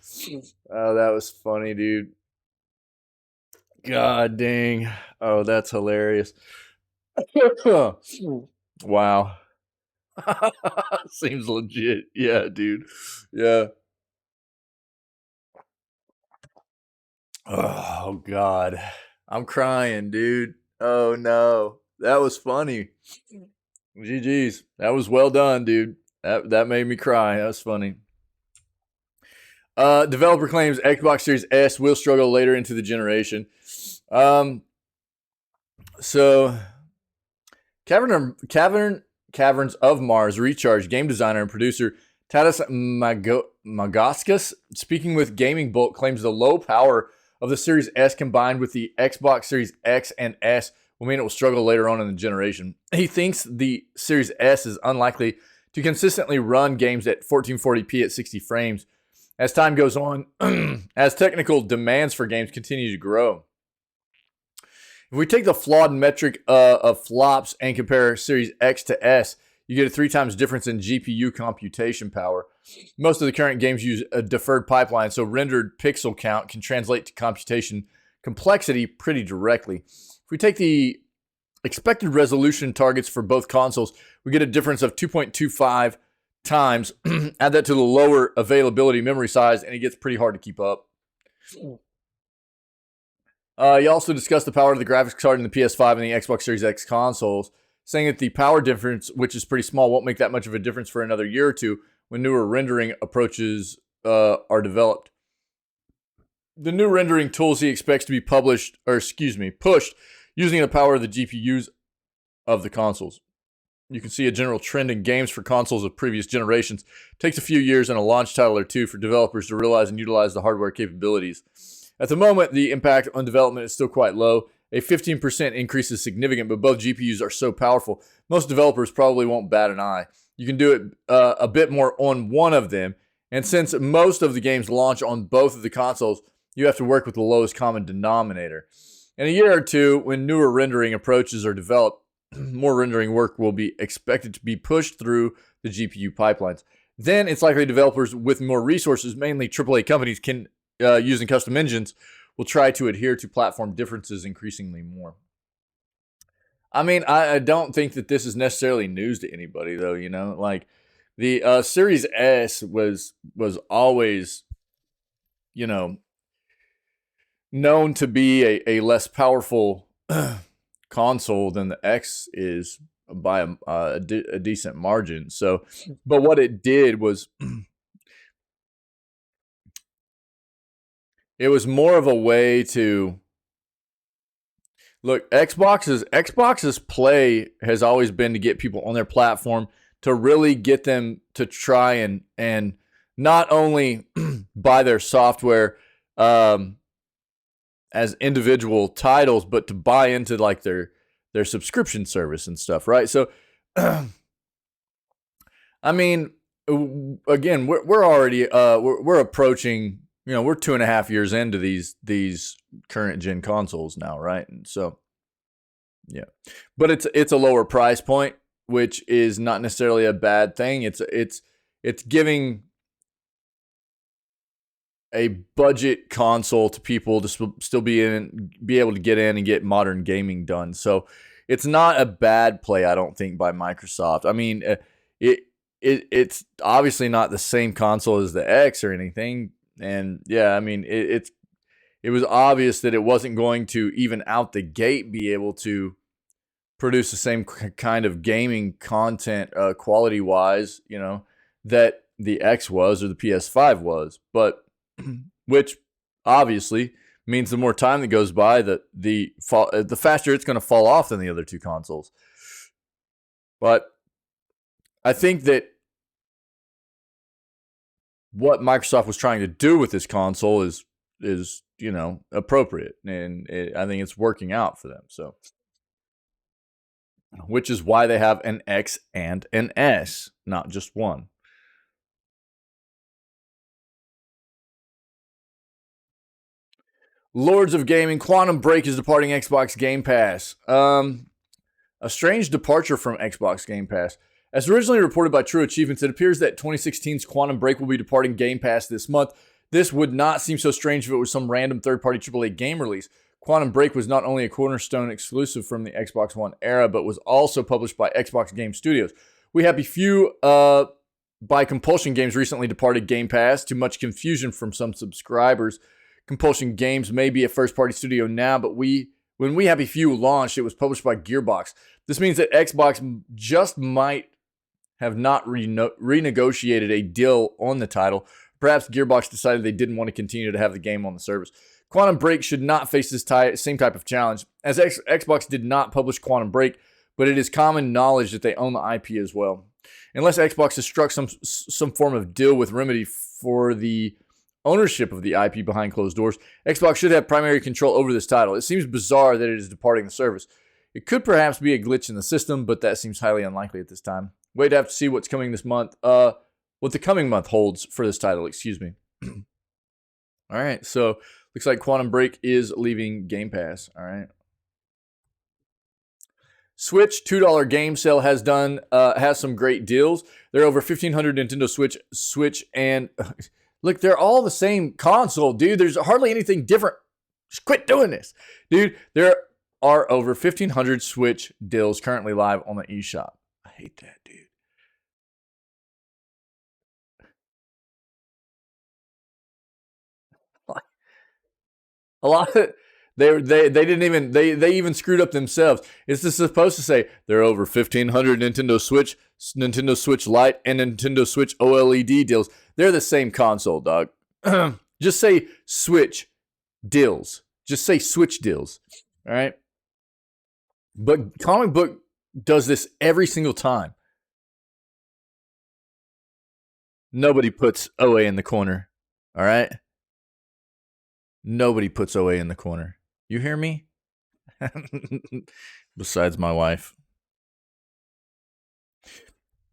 Oh, that was funny, dude. God dang. Oh, that's hilarious. Wow. Seems legit. Yeah, dude. Yeah. Oh, God. I'm crying, dude. Oh, no. That was funny. GG's. That was well done, dude. That made me cry. That was funny. Developer claims Xbox Series S will struggle later into the generation. So, Caverns of Mars Recharge game designer and producer Tadas Magaskas, speaking with Gaming Bolt, claims the low power of the Series S combined with the Xbox Series X and S will mean it will struggle later on in the generation. He thinks the Series S is unlikely to consistently run games at 1440p at 60 frames as time goes on, as technical demands for games continue to grow. If we take the flawed metric of flops and compare Series X to S, you get a 3 times difference in GPU computation power. Most of the current games use a deferred pipeline, so rendered pixel count can translate to computation complexity pretty directly. If we take the expected resolution targets for both consoles, we get a difference of 2.25 times. Add that to the lower availability memory size, and it gets pretty hard to keep up. You also discussed the power of the graphics card in the PS5 and the Xbox Series X consoles, saying that the power difference, which is pretty small, won't make that much of a difference for another year or two when newer rendering approaches are developed. The new rendering tools he expects to be pushed using the power of the GPUs of the consoles. You can see a general trend in games for consoles of previous generations. It takes a few years and a launch title or two for developers to realize and utilize the hardware capabilities. At the moment, the impact on development is still quite low. A 15% increase is significant, but both GPUs are so powerful, most developers probably won't bat an eye. You can do it a bit more on one of them, and since most of the games launch on both of the consoles, you have to work with the lowest common denominator. In a year or two, when newer rendering approaches are developed, more rendering work will be expected to be pushed through the GPU pipelines. Then it's likely developers with more resources, mainly AAA companies, can using custom engines, will try to adhere to platform differences increasingly more. I mean, I don't think that this is necessarily news to anybody, though. You know, like the Series S was always, you know, known to be a less powerful console than the X is by a decent margin. So, but what it did was it was more of a way to look. Xbox's play has always been to get people on their platform, to really get them to try and not only buy their software as individual titles, but to buy into like their subscription service and stuff, right? So I mean, again, we're already we're approaching. You know, we're 2.5 years into these current gen consoles now, right? And so, yeah, but it's a lower price point, which is not necessarily a bad thing. It's giving a budget console to people to still be able to get in and get modern gaming done. So it's not a bad play, I don't think, by Microsoft. I mean, it's obviously not the same console as the X or anything, and yeah, I mean, it was obvious that it wasn't going to even out the gate be able to produce the same kind of gaming content quality wise, you know, that the X was or the PS5 was, but which obviously means the more time that goes by, the faster it's going to fall off than the other two consoles. But I think that what Microsoft was trying to do with this console is you know, appropriate, and I think it's working out for them. So, which is why they have an X and an S, not just one. Lords of Gaming, Quantum Break is departing Xbox Game Pass. A strange departure from Xbox Game Pass. As originally reported by True Achievements, it appears that 2016's Quantum Break will be departing Game Pass this month. This would not seem so strange if it was some random third-party AAA game release. Quantum Break was not only a Cornerstone exclusive from the Xbox One era, but was also published by Xbox Game Studios. We have a few by Compulsion Games recently departed Game Pass, to much confusion from some subscribers. Compulsion Games may be a first-party studio now, but when We Happy Few launched, it was published by Gearbox. This means that Xbox just might have not renegotiated a deal on the title. Perhaps Gearbox decided they didn't want to continue to have the game on the service. Quantum Break should not face this same type of challenge, as Xbox did not publish Quantum Break, but it is common knowledge that they own the IP as well. Unless Xbox has struck some form of deal with Remedy for the ownership of the IP behind closed doors, Xbox should have primary control over this title. It seems bizarre that it is departing the service. It could perhaps be a glitch in the system, but that seems highly unlikely at this time. Wait to have to see what's coming this month. What the coming month holds for this title, excuse me. All right, so looks like Quantum Break is leaving Game Pass. All right. Switch $2 game sale has some great deals. There are over 1,500 Nintendo Switch, and look, they're all the same console, dude. There's hardly anything different. Just quit doing this, dude. There are over 1,500 Switch deals currently live on the eShop. I hate that, dude. A lot of they didn't even they even screwed up themselves. It's just supposed to say there are over 1,500 Nintendo Switch Lite, and Nintendo Switch OLED deals. They're the same console, dog. Just say Switch deals. Just say Switch deals. All right. But Comic Book does this every single time. Nobody puts OA in the corner. All right. Nobody puts OA in the corner. You hear me? Besides my wife.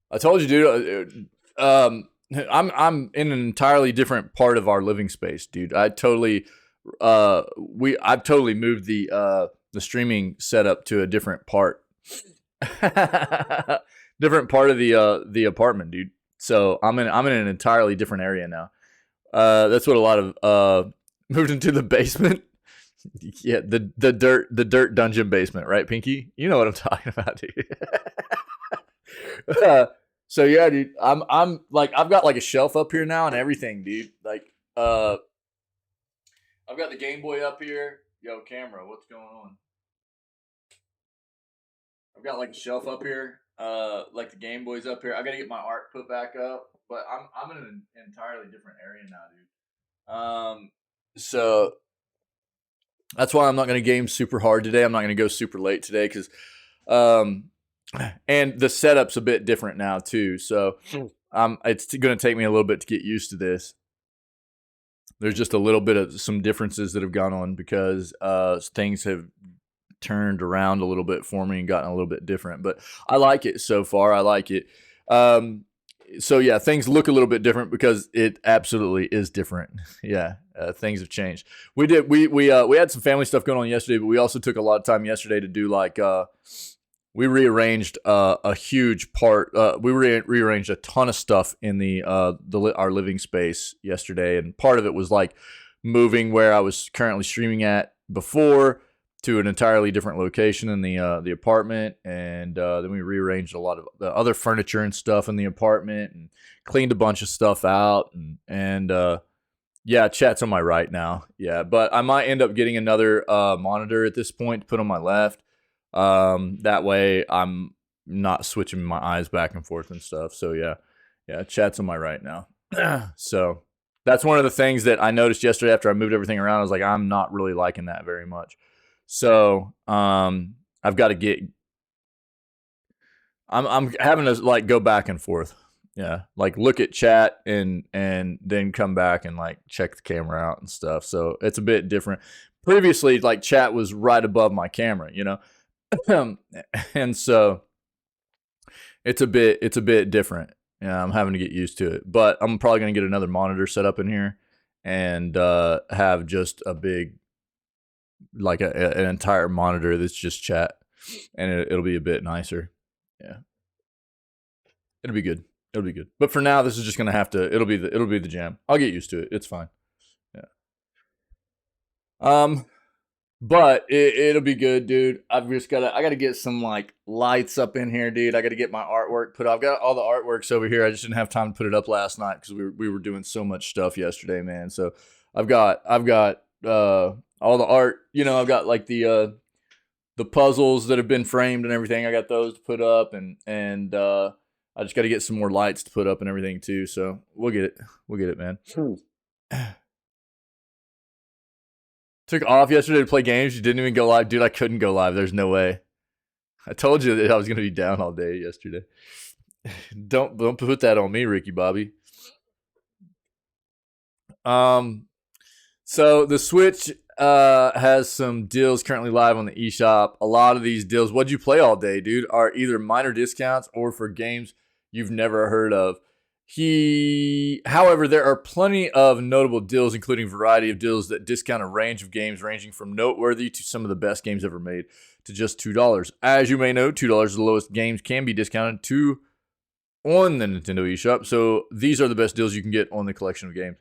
I told you, dude. I'm in an entirely different part of our living space, dude. I've totally moved the streaming setup to a different part. Different part of the apartment, dude. So I'm in an entirely different area now. That's what a lot of moved into the basement. Yeah, the dirt dungeon basement, right, Pinky? You know what I'm talking about, dude. So yeah, dude, I'm like, I've got like a shelf up here now and everything, dude. Like, I've got the Game Boy up here. Yo, camera, what's going on? I've got like a shelf up here. Like the Game Boy's up here. I gotta get my art put back up, but I'm in an entirely different area now, dude. So that's why I'm not going to game super hard today. I'm not going to go super late today because, and the setup's a bit different now too. So, it's going to take me a little bit to get used to this. There's just a little bit of some differences that have gone on because things have turned around a little bit for me and gotten a little bit different. But I like it so far. I like it. so yeah, things look a little bit different because it absolutely is different. Yeah, things have changed. We had some family stuff going on yesterday, but we also took a lot of time yesterday to do like we rearranged a huge part. We rearranged a ton of stuff in our living space yesterday, and part of it was like moving where I was currently streaming at before to an entirely different location in the apartment, and then we rearranged a lot of the other furniture and stuff in the apartment, and cleaned a bunch of stuff out, and yeah, chat's on my right now. Yeah, but I might end up getting another monitor at this point to put on my left. That way I'm not switching my eyes back and forth and stuff. So yeah, chat's on my right now. So that's one of the things that I noticed yesterday after I moved everything around. I was like, I'm not really liking that very much. So I've got to get. I'm having to like go back and forth. Yeah, like look at chat and then come back and like check the camera out and stuff. So it's a bit different. Previously, like chat was right above my camera, you know, and so it's a bit different. Yeah, I'm having to get used to it, but I'm probably gonna get another monitor set up in here and have just a big, like an entire monitor that's just chat, and it'll be a bit nicer. Yeah, it'll be good. It'll be good. But for now, this is just gonna have to. It'll be the jam. I'll get used to it. It's fine. Yeah. But it'll be good, dude. I gotta get some like lights up in here, dude. I gotta get my artwork put up. I've got all the artworks over here. I just didn't have time to put it up last night because we were doing so much stuff yesterday, man. So I've got all the art. You know, I've got like the puzzles that have been framed and everything. I got those to put up, and I just got to get some more lights to put up and everything too. So we'll get it, man. Took off yesterday to play games. You didn't even go live. Dude, I couldn't go live. There's no way. I told you that I was going to be down all day yesterday. Don't put that on me, Ricky Bobby. So the Switch has some deals currently live on the eShop. A lot of these deals, what'd you play all day, dude, are either minor discounts or for games you've never heard of. However, there are plenty of notable deals, including a variety of deals that discount a range of games ranging from noteworthy to some of the best games ever made to just $2. As you may know, $2 is the lowest games can be discounted to on the Nintendo eShop. So these are the best deals you can get on the collection of games.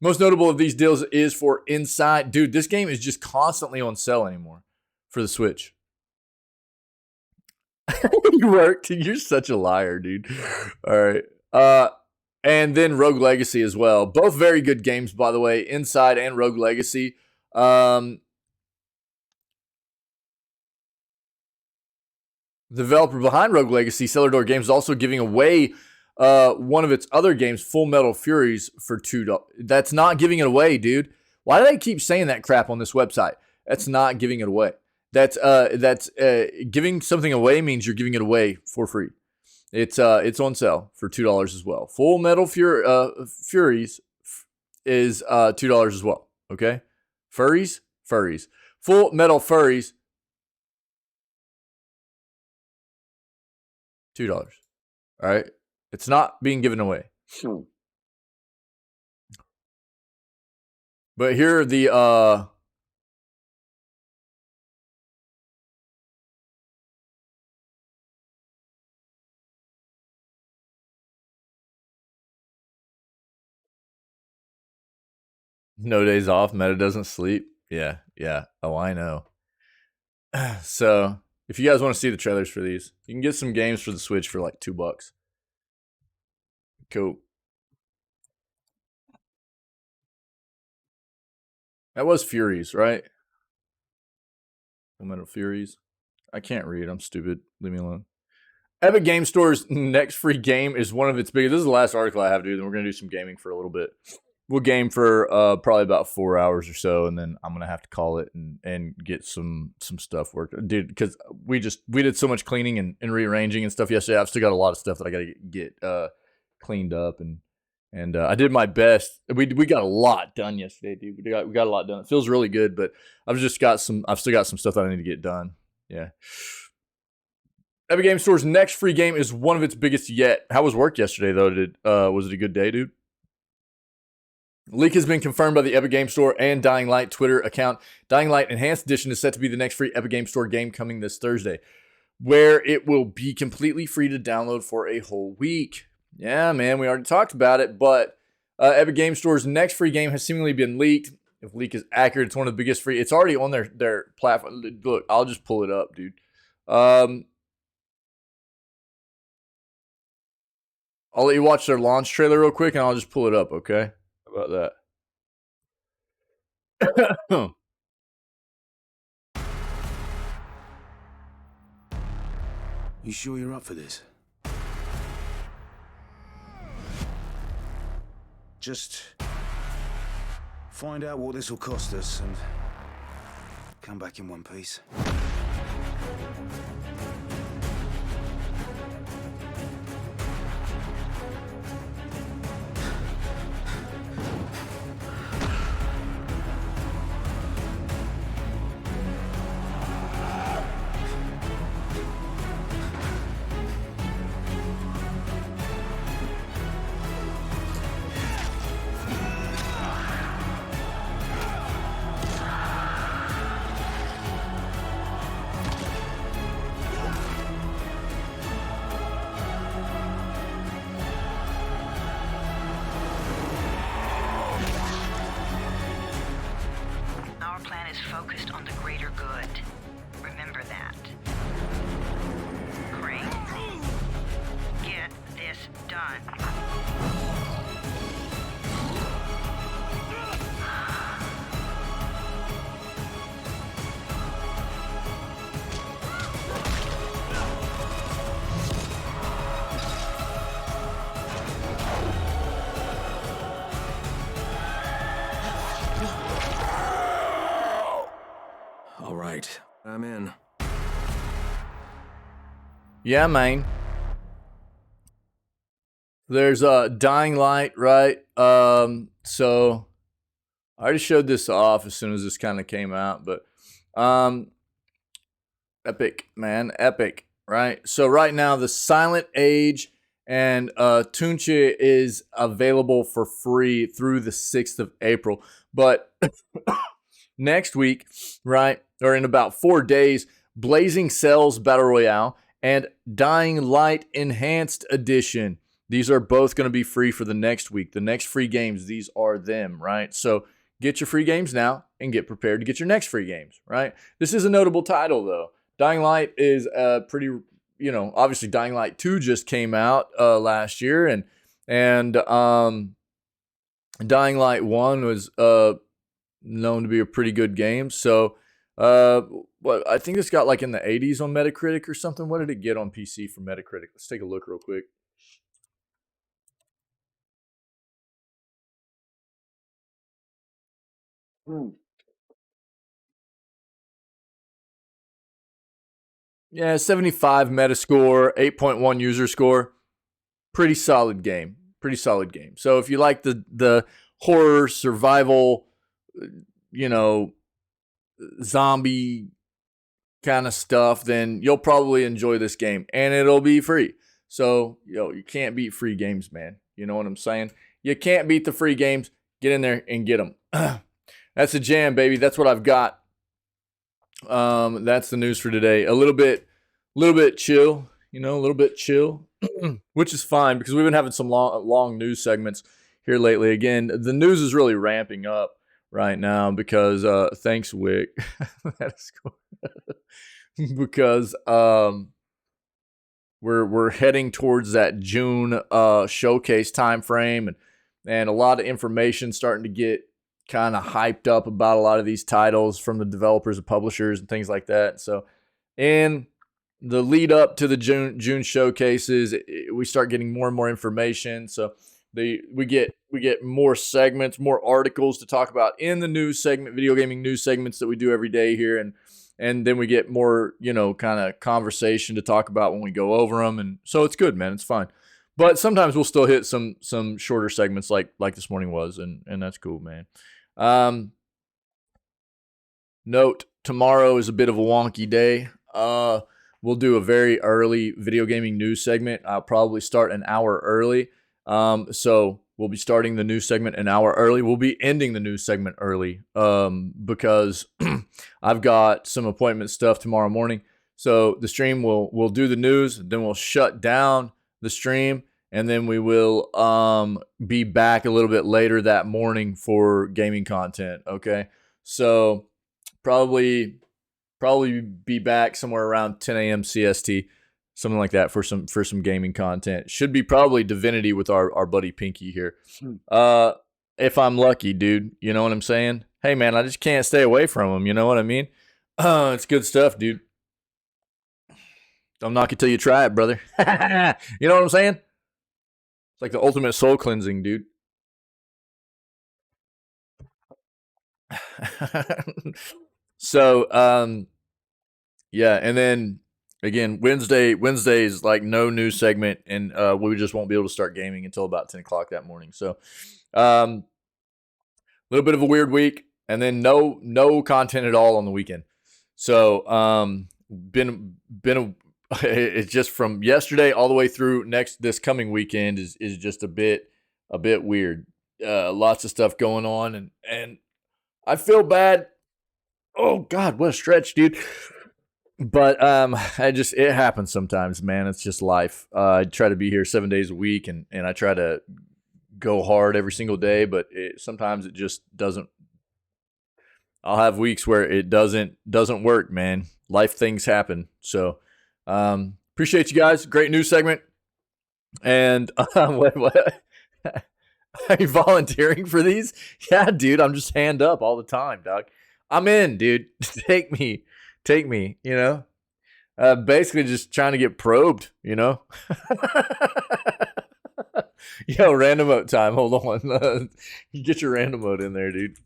Most notable of these deals is for Inside. Dude, this game is just constantly on sale anymore for the Switch. You worked. You're such a liar, dude. All right. And then Rogue Legacy as well. Both very good games, by the way. Inside and Rogue Legacy. The developer behind Rogue Legacy, Cellar Door Games, is also giving away one of its other games, Full Metal Furies, for $2. That's not giving it away, dude. Why do they keep saying that crap on this website? That's not giving it away. That's giving something away means you're giving it away for free. It's on sale for $2 as well. Full Metal Furies is $2 as well. Okay, furries. Full Metal Furries, $2. All right, it's not being given away. But here are the no days off. Meta doesn't sleep. Yeah. Oh, I know. So if you guys want to see the trailers for these, you can get some games for the Switch for like $2. Cool. That was Furies, right? Full Metal Furies. I can't read. I'm stupid. Leave me alone. Epic Game Store's next free game is one of its biggest. This is the last article I have, dude. And we're going to do some gaming for a little bit. We'll game for probably about 4 hours or so, and then I'm going to have to call it and get some stuff worked. Dude, because we did so much cleaning and rearranging and stuff yesterday. I've still got a lot of stuff that I got to get cleaned up, and I did my best. We got a lot done yesterday, dude. We got a lot done. It feels really good, but I've still got some stuff that I need to get done. Yeah. Epic Game Store's next free game is one of its biggest yet. How was work yesterday, though? Was it a good day, dude? Leak has been confirmed by the Epic Game Store and Dying Light Twitter account. Dying Light Enhanced Edition is set to be the next free Epic Game Store game coming this Thursday, where it will be completely free to download for a whole week. Yeah, man, we already talked about it, but Epic Game Store's next free game has seemingly been leaked. If leak is accurate, it's one of the biggest free. It's already on their platform. Look, I'll just pull it up, dude. I'll let you watch their launch trailer real quick, and I'll just pull it up, okay? How about that? You sure you're up for this? Just find out what this will cost us and come back in one piece. Our plan is focused on the greater good. Remember that. Crane, get this done. All right, I'm in. Yeah, man. There's Dying Light, right? So I already showed this off as soon as this kind of came out, but epic, man, epic, right? So right now, the Silent Age and Tunche is available for free through the 6th of April, but next week, right, or in about 4 days, Blazing Cells Battle Royale and Dying Light Enhanced Edition. These are both going to be free for the next week. The next free games, these are them, right? So get your free games now and get prepared to get your next free games, right? This is a notable title, though. Dying Light is pretty, obviously Dying Light 2 just came out last year, and Dying Light 1 was known to be a pretty good game. So I think it's got like in the 80s on Metacritic or something. What did it get on PC for Metacritic? Let's take a look real quick. Yeah, 75 Metascore, 8.1 user score. Pretty solid game. Pretty solid game. So if you like the horror, survival, zombie kind of stuff, then you'll probably enjoy this game, and it'll be free. So, you can't beat free games, man. You know what I'm saying? You can't beat the free games. Get in there and get them. That's a jam, baby. That's what I've got. That's the news for today. A little bit chill, a little bit chill, which is fine because we've been having some long news segments here lately. Again, the news is really ramping up right now because thanks, Wick. That is cool. Because we're heading towards that June showcase time frame, and a lot of information starting to get kind of hyped up about a lot of these titles from the developers and publishers and things like that. So in the lead up to the June showcases, we start getting more and more information. So we get more segments, more articles to talk about in the news segment, video gaming news segments that we do every day here. And then we get more, kind of conversation to talk about when we go over them. And so it's good, man. It's fine. But sometimes we'll still hit some shorter segments like this morning was, and that's cool, man. Note, tomorrow is a bit of a wonky day. we'll do a very early video gaming news segment. I'll probably start an hour early. So we'll be starting the news segment an hour early. We'll be ending the news segment early because I've got some appointment stuff tomorrow morning. So the stream we'll do the news, then we'll shut down the stream, and then we will be back a little bit later that morning for gaming content. Okay, so probably be back somewhere around 10 a.m. CST, something like that for some gaming content. Should be probably Divinity with our buddy Pinky here. If I'm lucky, dude. You know what I'm saying? Hey, man, I just can't stay away from him. You know what I mean? It's good stuff, dude. Don't knock it till you try it, brother. You know what I'm saying? It's like the ultimate soul cleansing, dude. So, yeah, and then again, Wednesday's like no news segment, and we just won't be able to start gaming until about 10 o'clock that morning. So, a little bit of a weird week, and then no content at all on the weekend. So, it's just from yesterday all the way through this coming weekend is just a bit weird. Lots of stuff going on, and I feel bad. Oh God, what a stretch, dude. But it happens sometimes, man. It's just life. I try to be here 7 days a week, and I try to go hard every single day, but sometimes it just doesn't. I'll have weeks where it doesn't work, man. Life things happen. So appreciate you guys. Great news segment. And what? Are you volunteering for these? Yeah, dude. I'm just hand up all the time, dog. I'm in, dude. Take me, you know? Basically just trying to get probed, you know? Yo, random mode time. Hold on. Get your random mode in there, dude.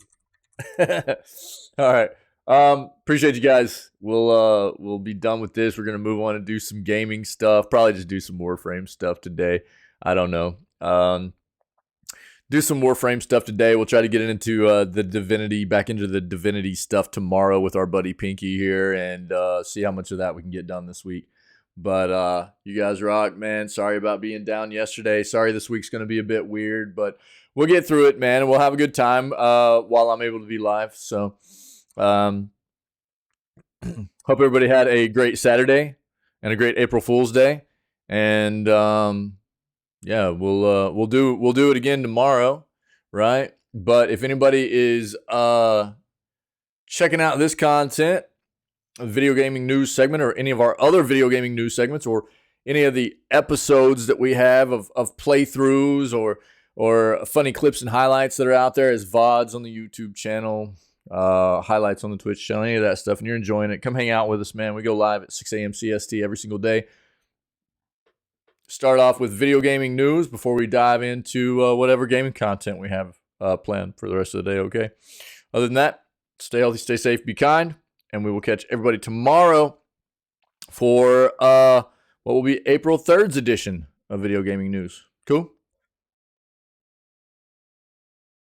All right. Appreciate you guys. We'll be done with this. We're going to move on and do some gaming stuff. Probably just do some Warframe stuff today. I don't know. Do some Warframe stuff today. We'll try to get into back into the Divinity stuff tomorrow with our buddy Pinky here, and see how much of that we can get done this week. But you guys rock, man. Sorry about being down yesterday. Sorry this week's going to be a bit weird, but we'll get through it, man, and we'll have a good time while I'm able to be live. So hope everybody had a great Saturday and a great April Fool's Day. And yeah, we'll do it again tomorrow, right? But if anybody is checking out this content, a video gaming news segment, or any of our other video gaming news segments, or any of the episodes that we have of playthroughs or funny clips and highlights that are out there as VODs on the YouTube channel, highlights on the Twitch channel, any of that stuff, and you're enjoying it, come hang out with us, man. We go live at 6 a.m. CST every single day. Start off with video gaming news before we dive into whatever gaming content we have planned for the rest of the day, okay? Other than that, stay healthy, stay safe, be kind, and we will catch everybody tomorrow for what will be April 3rd's edition of Video Gaming News. Cool?